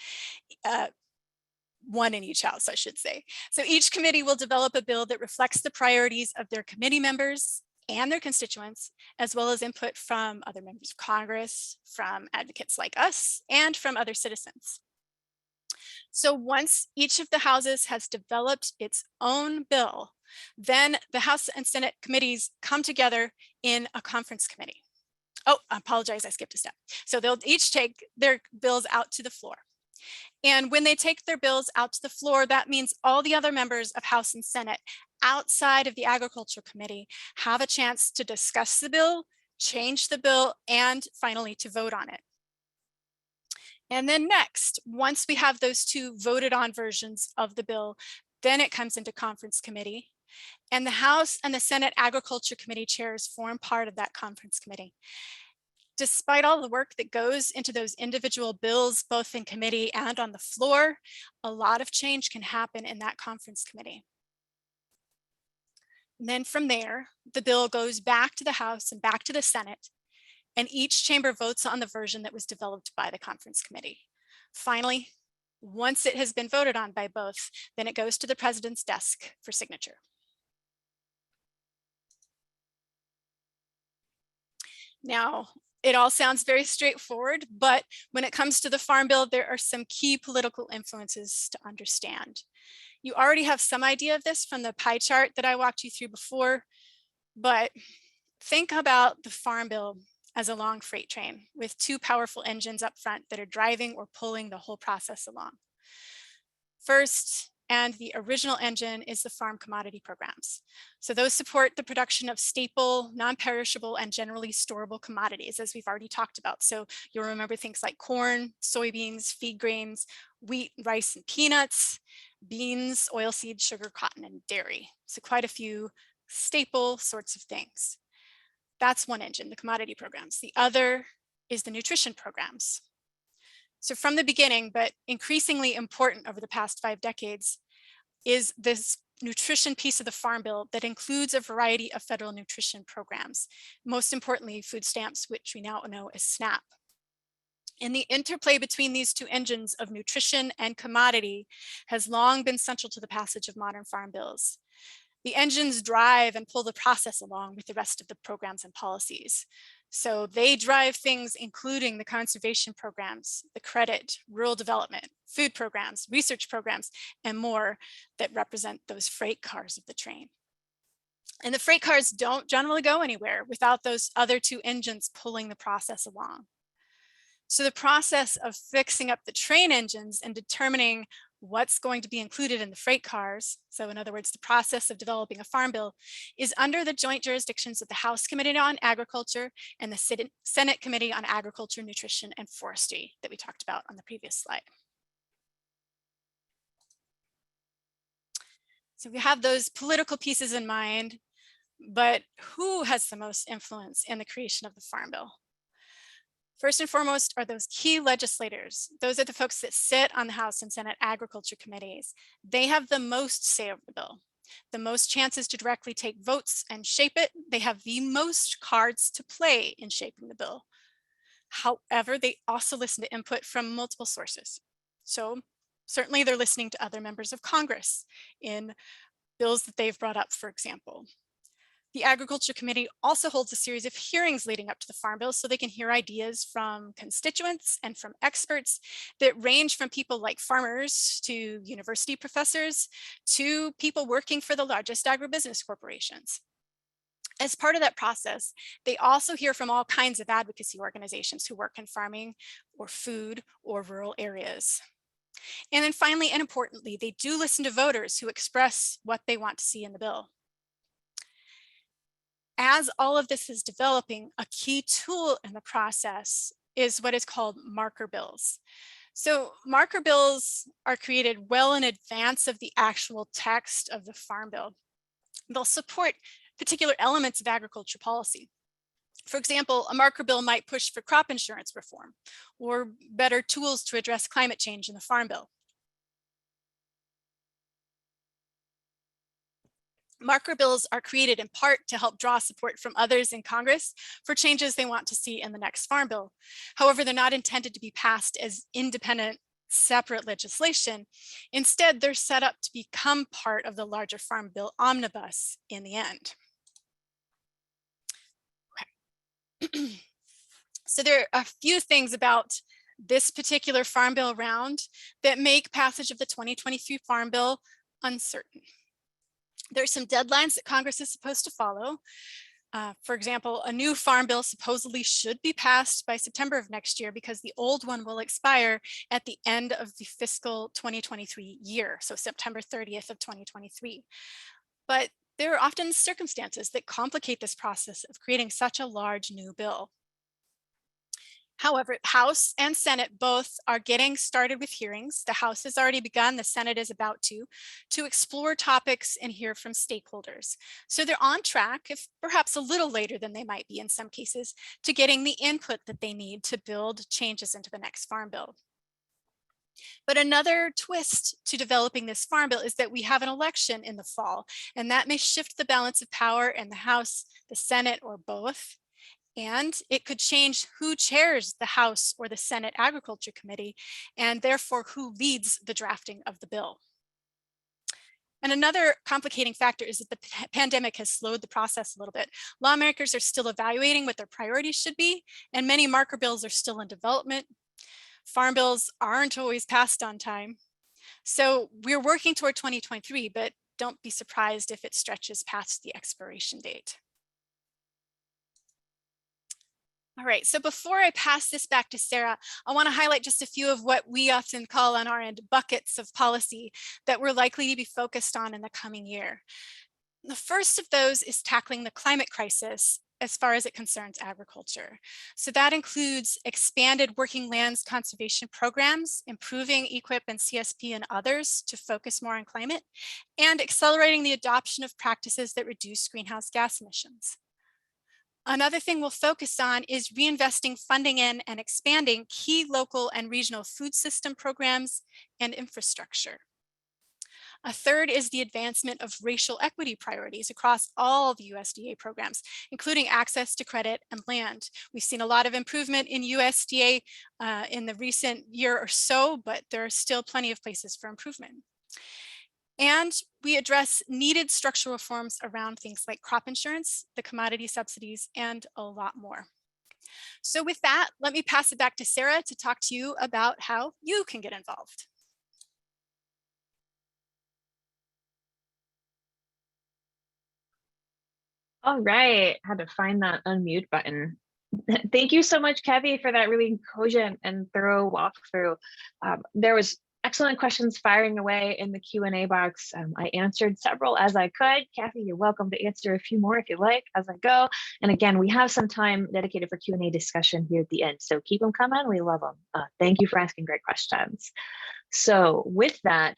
One in each house, I should say. So each committee will develop a bill that reflects the priorities of their committee members and their constituents, as well as input from other members of Congress, from advocates like us, and from other citizens. So once each of the houses has developed its own bill, then the House and Senate committees come together in a conference committee. Oh, I apologize, I skipped a step. So they'll each take their bills out to the floor. And when they take their bills out to the floor, that means all the other members of House and Senate outside of the Agriculture Committee have a chance to discuss the bill, change the bill, and finally to vote on it. And then next, once we have those 2 voted on versions of the bill, then it comes into conference committee. And the House and the Senate Agriculture Committee chairs form part of that conference committee. despite all the work that goes into those individual bills, both in committee and on the floor, a lot of change can happen in that conference committee. And then from there, the bill goes back to the House and back to the Senate, and each chamber votes on the version that was developed by the conference committee. Finally, once it has been voted on by both, then it goes to the president's desk for signature. Now, it all sounds very straightforward, but when it comes to the Farm Bill, there are some key political influences to understand. You already have some idea of this from the pie chart that I walked you through before, but think about the Farm Bill as a long freight train with two powerful engines up front that are driving or pulling the whole process along. First, and the original engine, is the farm commodity programs. So those support the production of staple, non-perishable, and generally storable commodities, as we've already talked about. So you'll remember things like corn, soybeans, feed grains, wheat, rice, and peanuts, beans, oilseed, sugar, cotton, and dairy. So quite a few staple sorts of things. That's one engine, the commodity programs. The other is the nutrition programs. So from the beginning, but increasingly important over the past 5 decades, is this nutrition piece of the Farm Bill that includes a variety of federal nutrition programs, most importantly, food stamps, which we now know as SNAP. And the interplay between these two engines of nutrition and commodity has long been central to the passage of modern farm bills. The engines drive and pull the process along with the rest of the programs and policies. So they drive things including the conservation programs, the credit, rural development, food programs, research programs, and more that represent those freight cars of the train. And the freight cars don't generally go anywhere without those other two engines pulling the process along. So the process of fixing up the train engines and determining what's going to be included in the freight cars, so in other words, the process of developing a farm bill, is under the joint jurisdictions of the House Committee on Agriculture and the Senate Committee on Agriculture, Nutrition, and Forestry that we talked about on the previous slide. So we have those political pieces in mind, but who has the most influence in the creation of the Farm Bill? First and foremost are those key legislators. Those are the folks that sit on the House and Senate Agriculture committees. They have the most say over the bill, the most chances to directly take votes and shape it. They have the most cards to play in shaping the bill. However, they also listen to input from multiple sources. So certainly they're listening to other members of Congress in bills that they've brought up, for example. The Agriculture Committee also holds a series of hearings leading up to the Farm Bill so they can hear ideas from constituents and from experts that range from people like farmers to university professors to people working for the largest agribusiness corporations. As part of that process, they also hear from all kinds of advocacy organizations who work in farming or food or rural areas. And then finally, and importantly, they do listen to voters who express what they want to see in the bill. As all of this is developing, a key tool in the process is what is called marker bills. So marker bills are created well in advance of the actual text of the Farm Bill. They'll support particular elements of agriculture policy. For example, a marker bill might push for crop insurance reform or better tools to address climate change in the Farm Bill. Marker bills are created in part to help draw support from others in Congress for changes they want to see in the next Farm Bill. However, they're not intended to be passed as independent, separate legislation. Instead, they're set up to become part of the larger Farm Bill omnibus in the end. Okay. So there are a few things about this particular Farm Bill round that make passage of the 2023 Farm Bill uncertain. There are some deadlines that Congress is supposed to follow. For example, a new Farm Bill supposedly should be passed by September of next year because the old one will expire at the end of the fiscal 2023 year, so September 30th of 2023. But there are often circumstances that complicate this process of creating such a large new bill. However, House and Senate both are getting started with hearings. The House has already begun, the Senate is about to explore topics and hear from stakeholders. So they're on track, if perhaps a little later than they might be in some cases, to getting the input that they need to build changes into the next Farm Bill. But another twist to developing this Farm Bill is that we have an election in the fall, and that may shift the balance of power in the House, the Senate, or both. And it could change who chairs the House or the Senate Agriculture Committee, and therefore who leads the drafting of the bill. And another complicating factor is that the pandemic has slowed the process a little bit. Lawmakers are still evaluating what their priorities should be, and many marker bills are still in development. Farm bills aren't always passed on time. So we're working toward 2023, but don't be surprised if it stretches past the expiration date. All right, so before I pass this back to Sarah, I want to highlight just a few of what we often call on our end buckets of policy that we're likely to be focused on in the coming year. The first of those is tackling the climate crisis as far as it concerns agriculture. So that includes expanded working lands conservation programs, improving EQIP and CSP and others to focus more on climate, and accelerating the adoption of practices that reduce greenhouse gas emissions. Another thing we'll focus on is reinvesting funding in and expanding key local and regional food system programs and infrastructure. A third is the advancement of racial equity priorities across all the USDA programs, including access to credit and land. We've seen a lot of improvement in USDA in the recent year or so, but there are still plenty of places for improvement. And we address needed structural reforms around things like crop insurance, the commodity subsidies, and a lot more. So with that, let me pass it back to Sarah to talk to you about how you can get involved. All right, had to find that unmute button. Thank you so much, Kathy, for that really cogent and thorough walkthrough. There was excellent questions firing away in the Q&A box. I answered several as I could. Kathy, you're welcome to answer a few more if you like as I go. And again, we have some time dedicated for Q&A discussion here at the end, so keep them coming. We love them. Thank you for asking great questions. So with that,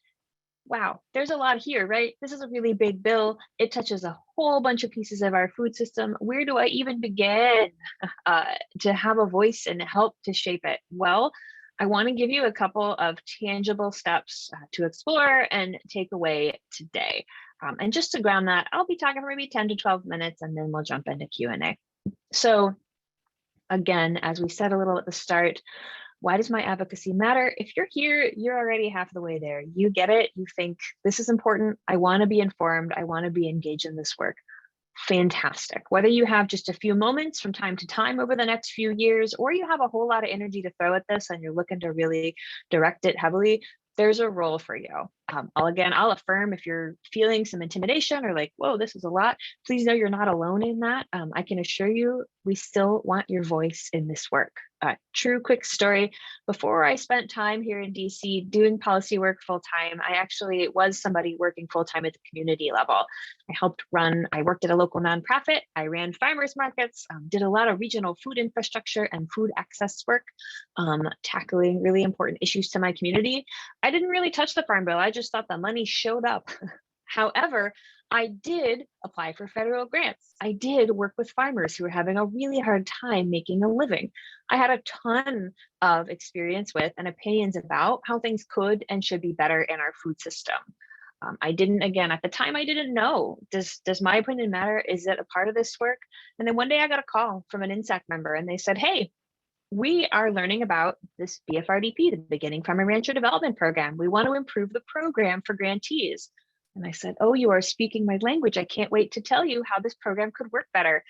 wow, there's a lot here, right? This is a really big bill. It touches a whole bunch of pieces of our food system. Where do I even begin to have a voice and help to shape it? Well, I want to give you a couple of tangible steps to explore and take away today. And just to ground that, I'll be talking for maybe 10 to 12 minutes, and then we'll jump into Q&A. So again, as we said a little at the start, why does my advocacy matter? If you're here, you're already half the way there. You get it. You think this is important. I want to be informed. I want to be engaged in this work. Fantastic. Whether you have just a few moments from time to time over the next few years, or you have a whole lot of energy to throw at this and you're looking to really direct it heavily, there's a role for you. I'll affirm if you're feeling some intimidation or like, whoa, this is a lot, please know you're not alone in that. I can assure you, we still want your voice in this work. True quick story. Before I spent time here in DC doing policy work full time, I actually was somebody working full time at the community level. I worked at a local nonprofit. I ran farmers markets, did a lot of regional food infrastructure and food access work, tackling really important issues to my community. I didn't really touch the Farm Bill. I just thought the money showed up. However, I did apply for federal grants. I did work with farmers who were having a really hard time making a living. I had a ton of experience with and opinions about how things could and should be better in our food system. At the time, I didn't know, does my opinion matter? Is it a part of this work? And then one day I got a call from an INSAC member and they said, hey, we are learning about this BFRDP, the Beginning Farmer Rancher Development Program. We want to improve the program for grantees. And I said, oh, you are speaking my language. I can't wait to tell you how this program could work better.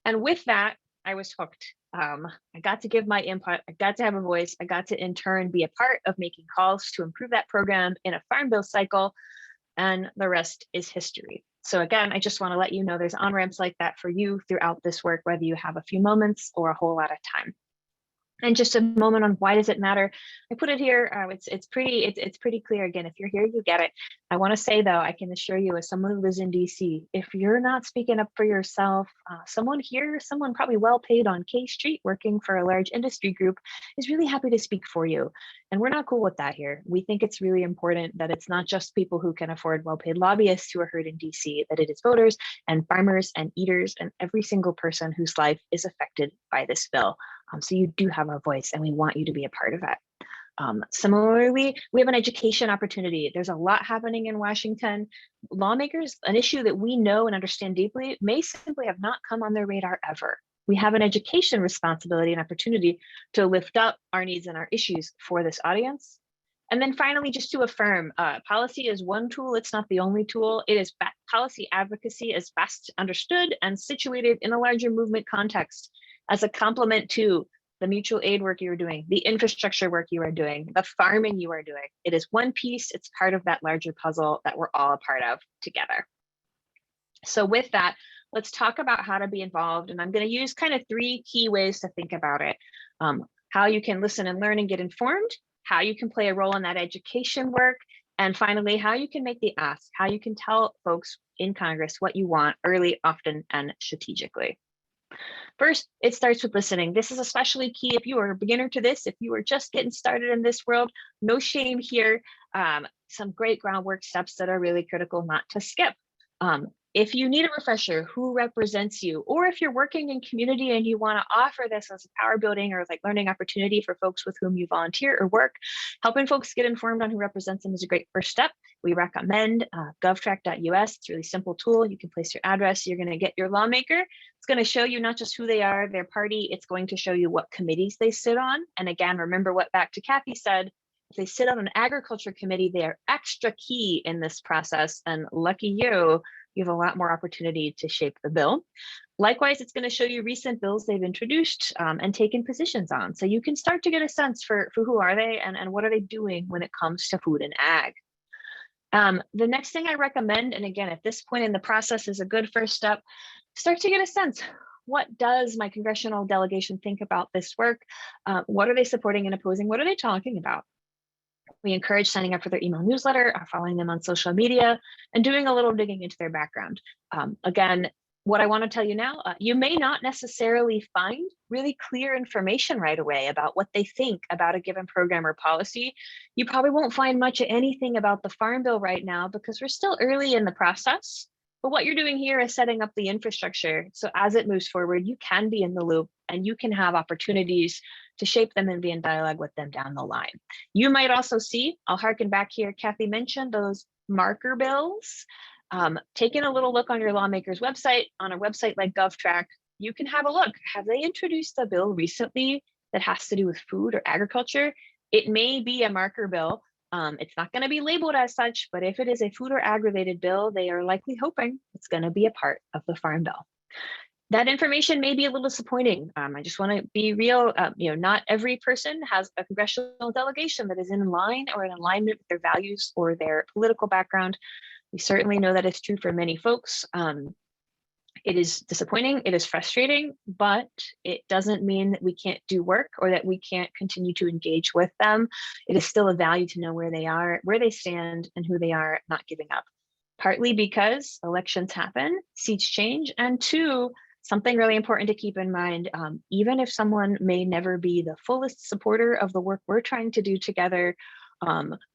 And with that, I was hooked. I got to give my input. I got to have a voice. I got to in turn be a part of making calls to improve that program in a Farm Bill cycle. And the rest is history. So again, I just want to let you know there's on-ramps like that for you throughout this work, whether you have a few moments or a whole lot of time. And just a moment on why does it matter? I put it here. It's pretty clear. Again, if you're here, you get it. I want to say though, I can assure you, as someone who lives in DC, if you're not speaking up for yourself, someone here, someone probably well paid on K Street, working for a large industry group, is really happy to speak for you. And we're not cool with that here. We think it's really important that it's not just people who can afford well-paid lobbyists who are heard in DC, that it is voters and farmers and eaters and every single person whose life is affected by this bill. So you do have a voice, and we want you to be a part of it. Similarly, we have an education opportunity. There's a lot happening in Washington. Lawmakers, an issue that we know and understand deeply, may simply have not come on their radar ever. We have an education responsibility and opportunity to lift up our needs and our issues for this audience. And then finally, just to affirm, policy is one tool, it's not the only tool. It is policy advocacy is best understood and situated in a larger movement context as a complement to the mutual aid work you are doing, the infrastructure work you are doing, the farming you are doing. It is one piece, it's part of that larger puzzle that we're all a part of together. So with that, let's talk about how to be involved. And I'm going to use kind of 3 key ways to think about it. How you can listen and learn and get informed, how you can play a role in that education work, and finally, how you can make the ask, how you can tell folks in Congress what you want early, often, and strategically. First, it starts with listening. This is especially key if you are a beginner to this, if you are just getting started in this world, no shame here. Some great groundwork steps that are really critical not to skip. If you need a refresher, who represents you, or if you're working in community and you want to offer this as a power building or like learning opportunity for folks with whom you volunteer or work, helping folks get informed on who represents them is a great first step. We recommend govtrack.us. It's a really simple tool. You can place your address. You're going to get your lawmaker. It's going to show you not just who they are, their party. It's going to show you what committees they sit on. And again, remember what back to Kathy said, if they sit on an agriculture committee, they are extra key in this process. And lucky you have a lot more opportunity to shape the bill. Likewise, it's going to show you recent bills they've introduced and taken positions on. So you can start to get a sense for who are they and what are they doing when it comes to food and ag. The next thing I recommend, and again, at this point in the process is a good first step, start to get a sense. What does my congressional delegation think about this work? What are they supporting and opposing? What are they talking about? We encourage signing up for their email newsletter, following them on social media, and doing a little digging into their background. Again, what I want to tell you now, you may not necessarily find really clear information right away about what they think about a given program or policy. You probably won't find much of anything about the Farm Bill right now because we're still early in the process. But what you're doing here is setting up the infrastructure. So as it moves forward, you can be in the loop and you can have opportunities to shape them and be in dialogue with them down the line. You might also see, I'll harken back here, Kathy mentioned those marker bills. Taking a little look on your lawmaker's website, on a website like GovTrack, you can have a look. Have they introduced a bill recently that has to do with food or agriculture? It may be a marker bill. It's not going to be labeled as such, but if it is a food or ag related bill, they are likely hoping it's going to be a part of the Farm Bill. That information may be a little disappointing. I just want to be real. Not every person has a congressional delegation that is in line or in alignment with their values or their political background. We certainly know that it's true for many folks. It is disappointing, it is frustrating, but it doesn't mean that we can't do work or that we can't continue to engage with them. It is still a value to know where they are, where they stand, and who they are, not giving up. Partly because elections happen, seats change, and 2, something really important to keep in mind, even if someone may never be the fullest supporter of the work we're trying to do together,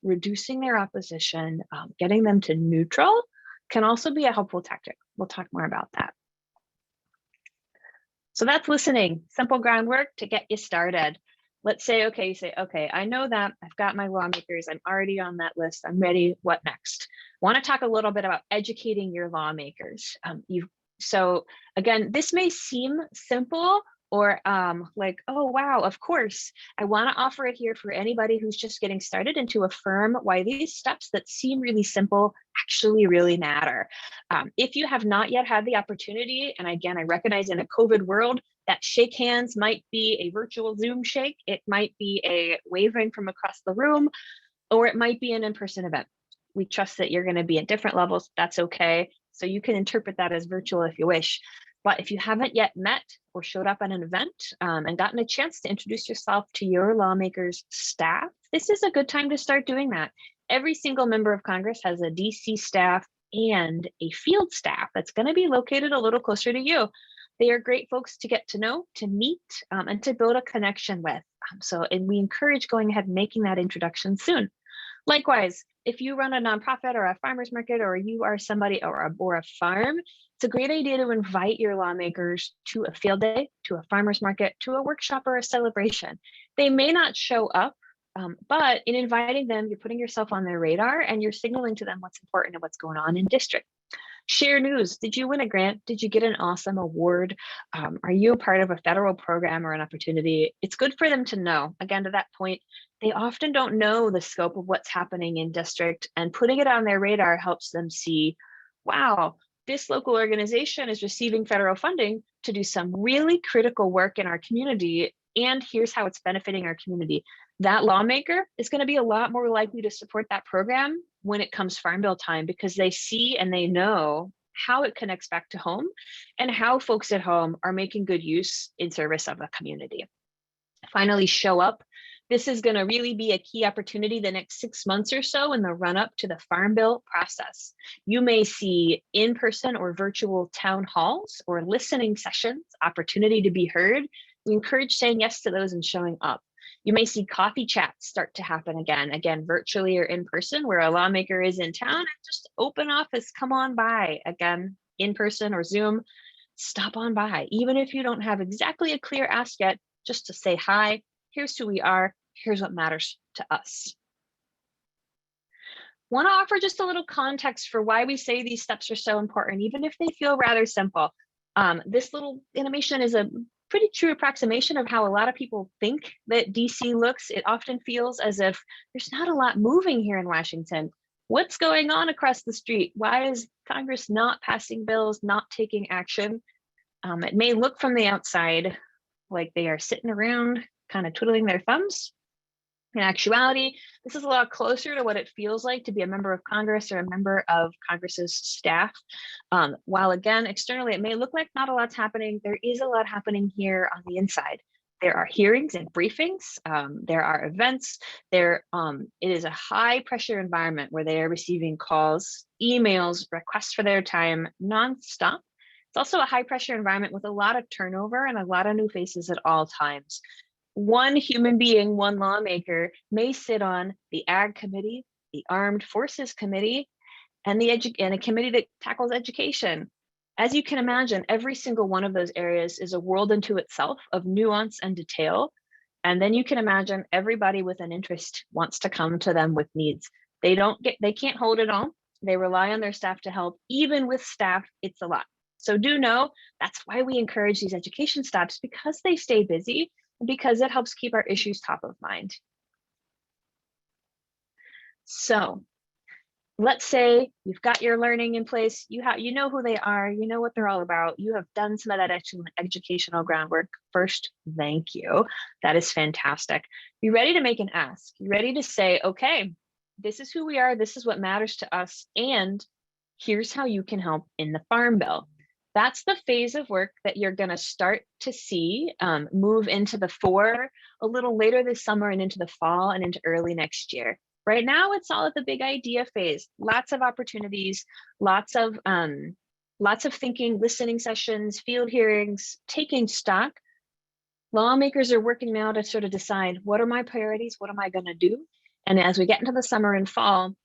reducing their opposition, getting them to neutral can also be a helpful tactic. We'll talk more about that. So that's listening, simple groundwork to get you started. Let's say, okay, you say, okay, I know that, I've got my lawmakers, I'm already on that list, I'm ready, what next? Want to talk a little bit about educating your lawmakers. So again, this may seem simple or like, oh, wow, of course. I want to offer it here for anybody who's just getting started and to affirm why these steps that seem really simple actually really matter. If you have not yet had the opportunity, and again, I recognize in a COVID world, that shake hands might be a virtual Zoom shake, it might be a waving from across the room, or it might be an in-person event. We trust that you're going to be at different levels, that's okay. So you can interpret that as virtual if you wish. But if you haven't yet met or showed up at an event and gotten a chance to introduce yourself to your lawmakers' staff, this is a good time to start doing that. Every single member of Congress has a DC staff and a field staff that's going to be located a little closer to you. They are great folks to get to know, to meet, and to build a connection with. And we encourage going ahead and making that introduction soon. Likewise, if you run a nonprofit or a farmer's market, or you are somebody or a farm, it's a great idea to invite your lawmakers to a field day, to a farmer's market, to a workshop or a celebration. They may not show up, but in inviting them, you're putting yourself on their radar and you're signaling to them what's important and what's going on in district. Share news. Did you win a grant? Did you get an awesome award? Are you a part of a federal program or an opportunity? It's good for them to know. Again, to that point, they often don't know the scope of what's happening in district, and putting it on their radar helps them see, wow, this local organization is receiving federal funding to do some really critical work in our community, and here's how it's benefiting our community. That lawmaker is going to be a lot more likely to support that program when it comes Farm Bill time, because they see and they know how it connects back to home and how folks at home are making good use in service of the community. Finally, show up. This is going to really be a key opportunity the next 6 months or so in the run up to the Farm Bill process. You may see in-person or virtual town halls or listening sessions, opportunity to be heard. We encourage saying yes to those and showing up. You may see coffee chats start to happen again, virtually or in person, where a lawmaker is in town and just open office, come on by, again, in person or Zoom, stop on by. Even if you don't have exactly a clear ask yet, just to say hi, here's who we are, here's what matters to us. Want to offer just a little context for why we say these steps are so important, even if they feel rather simple. This little animation is a pretty true approximation of how a lot of people think that DC looks. It often feels as if there's not a lot moving here in Washington. What's going on across the street? Why is Congress not passing bills, not taking action? It may look from the outside like they are sitting around kind of twiddling their thumbs. In actuality, this is a lot closer to what it feels like to be a member of Congress or a member of Congress's staff. While again, externally, it may look like not a lot's happening, there is a lot happening here on the inside. There are hearings and briefings, there are events, it is a high pressure environment where they are receiving calls, emails, requests for their time nonstop. It's also a high pressure environment with a lot of turnover and a lot of new faces at all times. One human being, one lawmaker may sit on the Ag Committee, the Armed Forces Committee, and a committee that tackles education. As you can imagine, every single one of those areas is a world unto itself of nuance and detail. And then you can imagine everybody with an interest wants to come to them with needs. They can't hold it all. They rely on their staff to help. Even with staff, it's a lot. So do know that's why we encourage these education stops, because they stay busy, because it helps keep our issues top of mind. So let's say you've got your learning in place, you know who they are, you know what they're all about, you have done some of that educational groundwork. First, thank you. That is fantastic. You're ready to make an ask. You're ready to say, okay, this is who we are, this is what matters to us, and here's how you can help in the Farm Bill. That's the phase of work that you're going to start to see move into the fore a little later this summer and into the fall and into early next year. Right now, it's all at the big idea phase. Lots of opportunities, lots of thinking, listening sessions, field hearings, taking stock. Lawmakers are working now to sort of decide, what are my priorities? What am I going to do? And as we get into the summer and fall,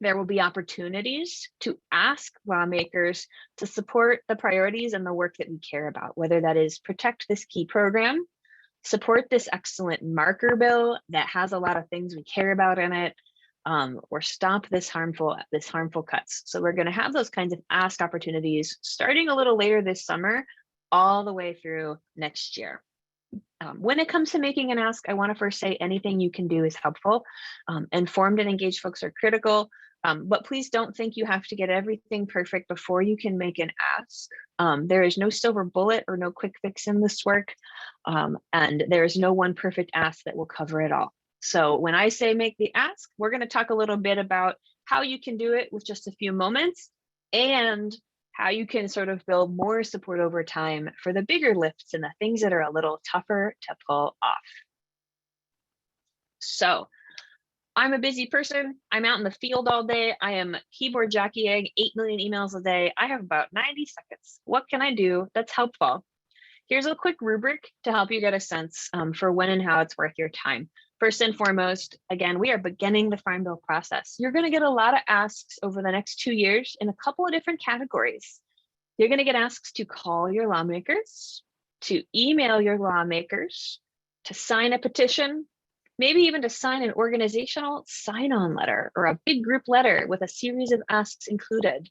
there will be opportunities to ask lawmakers to support the priorities and the work that we care about, whether that is protect this key program, support this excellent marker bill that has a lot of things we care about in it, or stop this harmful cuts. So we're going to have those kinds of ask opportunities starting a little later this summer, all the way through next year. When it comes to making an ask, I want to first say anything you can do is helpful. Informed and engaged folks are critical. But please don't think you have to get everything perfect before you can make an ask. There is no silver bullet or no quick fix in this work. And there is no one perfect ask that will cover it all. So when I say make the ask, we're going to talk a little bit about how you can do it with just a few moments and how you can sort of build more support over time for the bigger lifts and the things that are a little tougher to pull off. So I'm a busy person. I'm out in the field all day. I am keyboard jockeying 8 million emails a day. I have about 90 seconds. What can I do that's helpful? Here's a quick rubric to help you get a sense for when and how it's worth your time. First and foremost, again, we are beginning the Farm Bill process. You're going to get a lot of asks over the next 2 years in a couple of different categories. You're going to get asks to call your lawmakers, to email your lawmakers, to sign a petition, maybe even to sign an organizational sign-on letter or a big group letter with a series of asks included.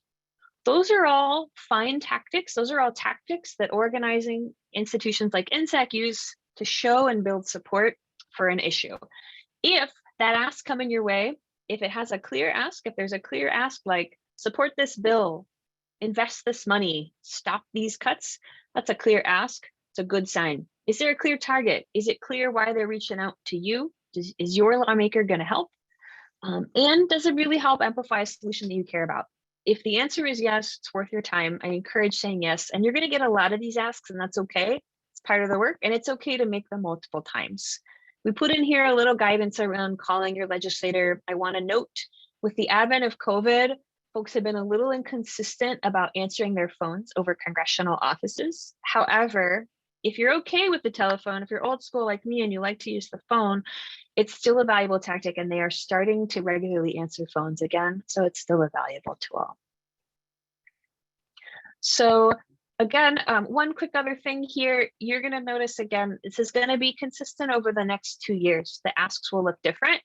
Those are all fine tactics. Those are all tactics that organizing institutions like NSAC use to show and build support for an issue. If that ask coming your way, if it has a clear ask, if there's a clear ask like support this bill, invest this money, stop these cuts, that's a clear ask. It's a good sign. Is there a clear target? Is it clear why they're reaching out to you? Is your lawmaker going to help? And does it really help amplify a solution that you care about? If the answer is yes, it's worth your time. I encourage saying yes. And you're going to get a lot of these asks, and that's okay. It's part of the work, and it's okay to make them multiple times. We put in here a little guidance around calling your legislator. I want to note, with the advent of COVID, folks have been a little inconsistent about answering their phones over congressional offices. However, if you're okay with the telephone, if you're old school like me and you like to use the phone, it's still a valuable tactic, and they are starting to regularly answer phones again. So it's still a valuable tool. So again, one quick other thing here, you're going to notice again, this is going to be consistent over the next 2 years. The asks will look different.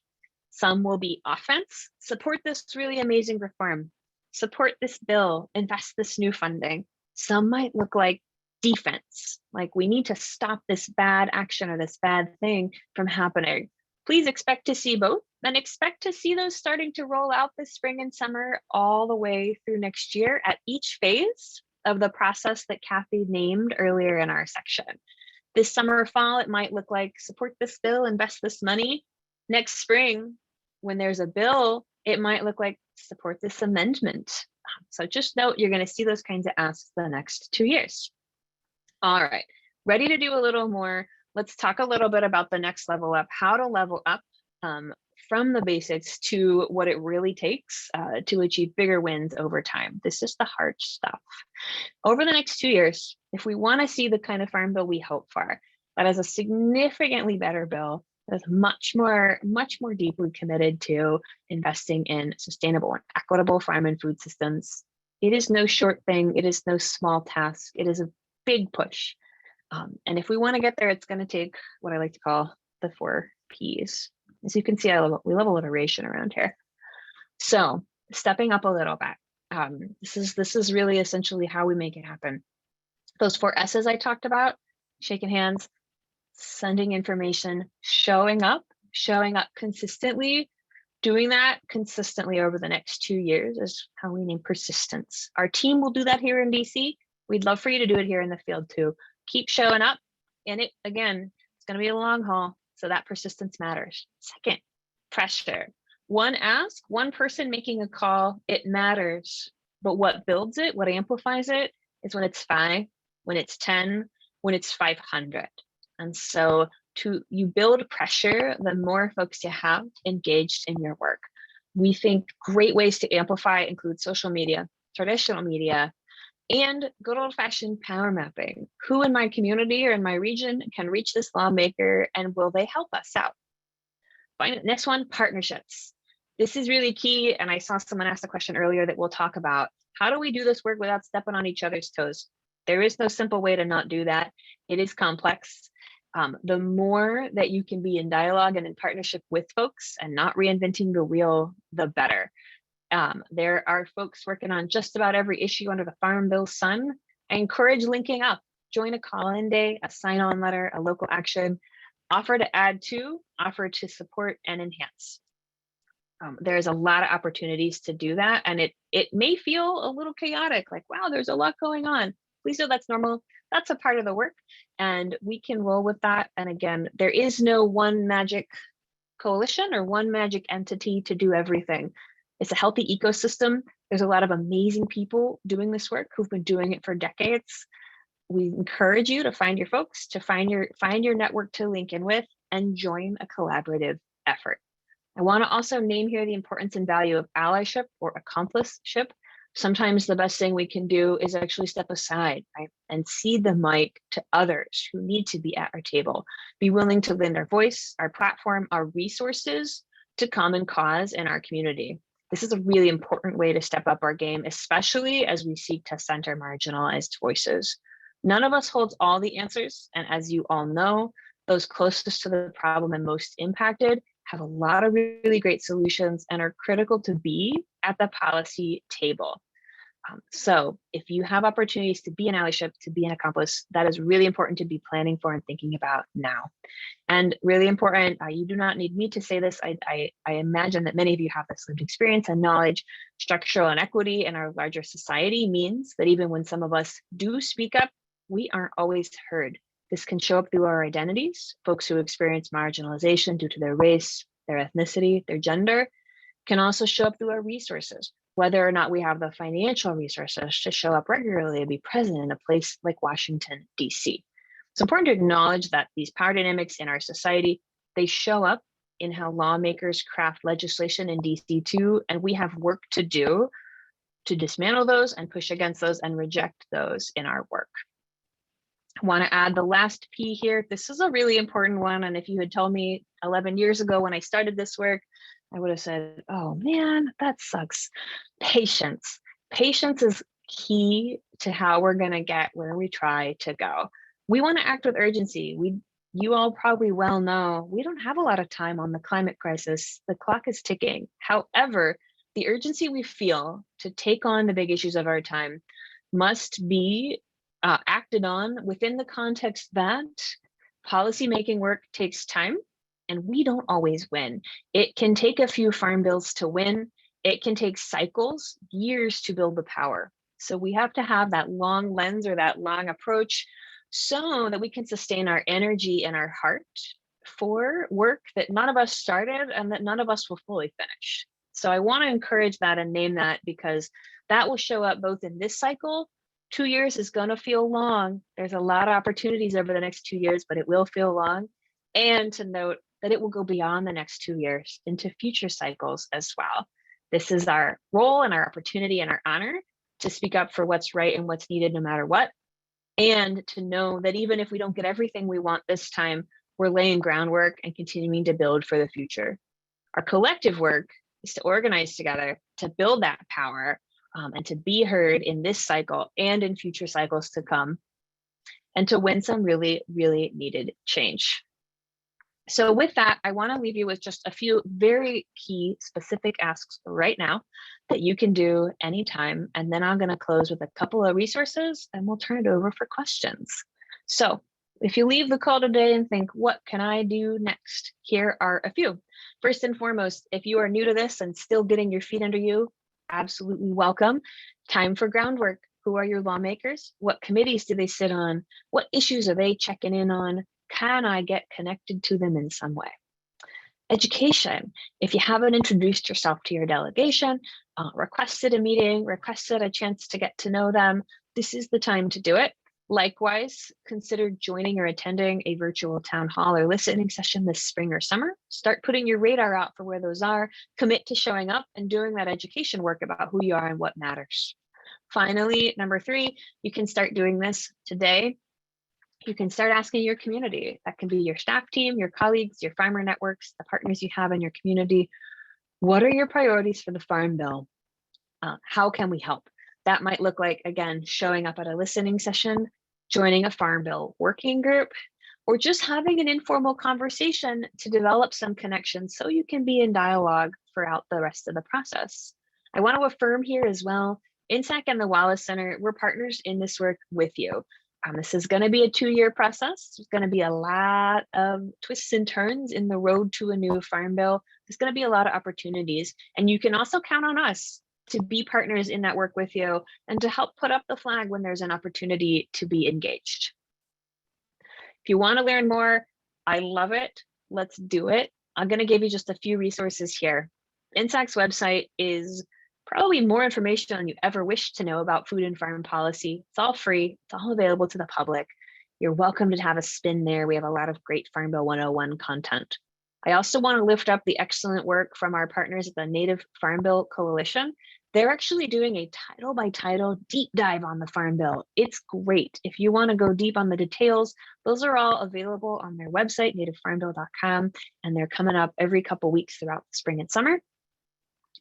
Some will be offense. Support this really amazing reform. Support this bill. Invest this new funding. Some might look like defense, like we need to stop this bad action or this bad thing from happening. Please expect to see both, and expect to see those starting to roll out this spring and summer all the way through next year at each phase of the process that Kathy named earlier in our section. This summer or fall, it might look like support this bill, invest this money. Next spring, when there's a bill, it might look like support this amendment. So just note, you're going to see those kinds of asks the next 2 years. All right, ready to do a little more. Let's talk a little bit about the next level up, how to level up from the basics to what it really takes to achieve bigger wins over time. This is the hard stuff. Over the next 2 years, if we want to see the kind of farm bill we hope for, that is a significantly better bill, that's much more deeply committed to investing in sustainable and equitable farm and food systems. It is no short thing. It is no small task. It is a big push. And if we want to get there, it's going to take what I like to call the 4 Ps. As you can see, we love alliteration around here. So stepping up a little bit. This is really essentially how we make it happen. Those 4 S's I talked about: shaking hands, sending information, showing up consistently. Doing that consistently over the next 2 years is how we name persistence. Our team will do that here in DC. We'd love for you to do it here in the field too. Keep showing up, and it, again, it's going to be a long haul, so that persistence matters. Second, pressure. One ask, one person making a call, it matters. But what builds it, what amplifies it, is when it's 5, when it's 10, when it's 500. And so you build pressure, the more folks you have engaged in your work. We think great ways to amplify include social media, traditional media, and good old-fashioned power mapping. Who in my community or in my region can reach this lawmaker, and will they help us out? Next one, partnerships. This is really key, and I saw someone ask a question earlier that we'll talk about. How do we do this work without stepping on each other's toes? There is no simple way to not do that. It is complex. The more that you can be in dialogue and in partnership with folks and not reinventing the wheel, the better. There are folks working on just about every issue under the Farm Bill sun. I encourage linking up. Join a call-in day, a sign-on letter, a local action. Offer to add to, offer to support and enhance. There's a lot of opportunities to do that, and it may feel a little chaotic, like, wow, there's a lot going on. Please know that's normal. That's a part of the work, and we can roll with that. And again, there is no one magic coalition or one magic entity to do everything. It's a healthy ecosystem. There's a lot of amazing people doing this work who've been doing it for decades. We encourage you to find your folks, to find your network to link in with, and join a collaborative effort. I want to also name here the importance and value of allyship or accompliship. Sometimes the best thing we can do is actually step aside, right, and cede the mic to others who need to be at our table. Be willing to lend our voice, our platform, our resources to common cause in our community. This is a really important way to step up our game, especially as we seek to center marginalized voices. None of us holds all the answers, and as you all know, those closest to the problem and most impacted have a lot of really great solutions and are critical to be at the policy table. So if you have opportunities to be an allyship, to be an accomplice, that is really important to be planning for and thinking about now. And really important, you do not need me to say this. I imagine that many of you have this lived experience and knowledge. Structural inequity in our larger society means that even when some of us do speak up, we aren't always heard. This can show up through our identities. Folks who experience marginalization due to their race, their ethnicity, their gender, can also show up through our resources, whether or not we have the financial resources to show up regularly and be present in a place like Washington, D.C. It's important to acknowledge that these power dynamics in our society, they show up in how lawmakers craft legislation in D.C. too, and we have work to do to dismantle those and push against those and reject those in our work. I want to add the last P here. This is a really important one. And if you had told me 11 years ago when I started this work, I would have said, oh man, that sucks. Patience. Patience is key to how we're going to get where we try to go. We want to act with urgency. You all probably well know we don't have a lot of time on the climate crisis. The clock is ticking. However, the urgency we feel to take on the big issues of our time must be acted on within the context that policymaking work takes time and we don't always win. It can take a few farm bills to win. It can take cycles, years to build the power. So we have to have that long lens or that long approach so that we can sustain our energy and our heart for work that none of us started and that none of us will fully finish. So I want to encourage that and name that because that will show up both in this cycle. 2 years is going to feel long. There's a lot of opportunities over the next 2 years, but it will feel long. And to note that it will go beyond the next 2 years into future cycles as well. This is our role and our opportunity and our honor to speak up for what's right and what's needed no matter what. And to know that even if we don't get everything we want this time, we're laying groundwork and continuing to build for the future. Our collective work is to organize together to build that power and to be heard in this cycle and in future cycles to come, and to win some really, really needed change. So with that, I want to leave you with just a few very key specific asks right now that you can do anytime. And then I'm going to close with a couple of resources and we'll turn it over for questions. So if you leave the call today and think, what can I do next? Here are a few. First and foremost, if you are new to this and still getting your feet under you, absolutely welcome. Time for groundwork. Who are your lawmakers? What committees do they sit on? What issues are they checking in on? Can I get connected to them in some way? Education. If you haven't introduced yourself to your delegation, requested a meeting, requested a chance to get to know them, this is the time to do it. Likewise, consider joining or attending a virtual town hall or listening session this spring or summer. Start putting your radar out for where those are. Commit to showing up and doing that education work about who you are and what matters. Finally, number 3, you can start doing this today. You can start asking your community. That can be your staff team, your colleagues, your farmer networks, the partners you have in your community. What are your priorities for the Farm Bill? How can we help? That might look like, again, showing up at a listening session, joining a Farm Bill working group, or just having an informal conversation to develop some connections so you can be in dialogue throughout the rest of the process. I want to affirm here as well, INSAC and the Wallace Center, we're partners in this work with you. This is going to be a 2-year process. There's going to be a lot of twists and turns in the road to a new Farm Bill. There's going to be a lot of opportunities. And you can also count on us to be partners in that work with you and to help put up the flag when there's an opportunity to be engaged. If you want to learn more, I love it. Let's do it. I'm going to give you just a few resources here. INSAC's website is probably more information than you ever wish to know about food and farm policy. It's all free. It's all available to the public. You're welcome to have a spin there. We have a lot of great Farm Bill 101 content. I also want to lift up the excellent work from our partners at the Native Farm Bill Coalition. They're actually doing a title by title deep dive on the Farm Bill. It's great. If you want to go deep on the details, those are all available on their website, nativefarmbill.com, and they're coming up every couple weeks throughout the spring and summer.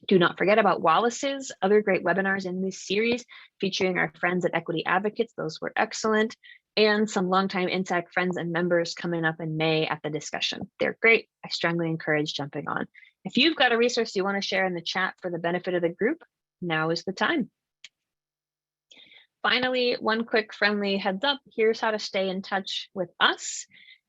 Do not forget about Wallace's other great webinars in this series featuring our friends at Equity Advocates. Those were excellent. And some longtime INSAC friends and members coming up in May at the discussion. They're great. I strongly encourage jumping on. If you've got a resource you want to share in the chat for the benefit of the group, now is the time. Finally, one quick friendly heads up. Here's how to stay in touch with us.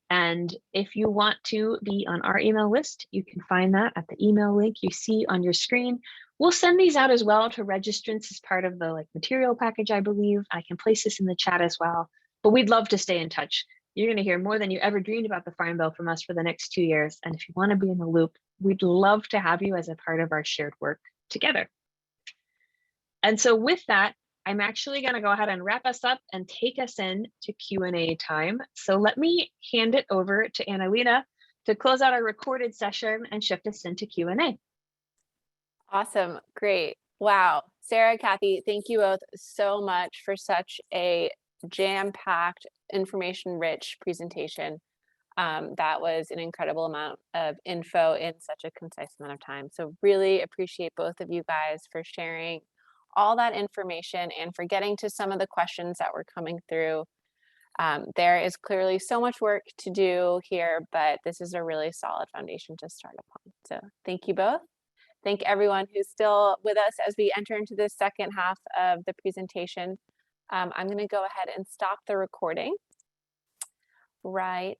And if you want to be on our email list, you can find that at the email link you see on your screen. We'll send these out as well to registrants as part of the material package, I believe. I can place this in the chat as well, but we'd love to stay in touch. You're going to hear more than you ever dreamed about the Farm Bill from us for the next 2 years. And if you want to be in the loop, we'd love to have you as a part of our shared work together. And so with that, I'm actually going to go ahead and wrap us up and take us in to Q&A time. So let me hand it over to Annalena to close out our recorded session and shift us into Q&A. Awesome. Great. Wow. Sarah, Kathy, thank you both so much for such a jam-packed, information-rich presentation. That was an incredible amount of info in such a concise amount of time. So really appreciate both of you guys for sharing all that information and for getting to some of the questions that were coming through. There is clearly so much work to do here, but this is a really solid foundation to start upon. So thank you both. Thank everyone who's still with us as we enter into the second half of the presentation. I'm going to go ahead and stop the recording right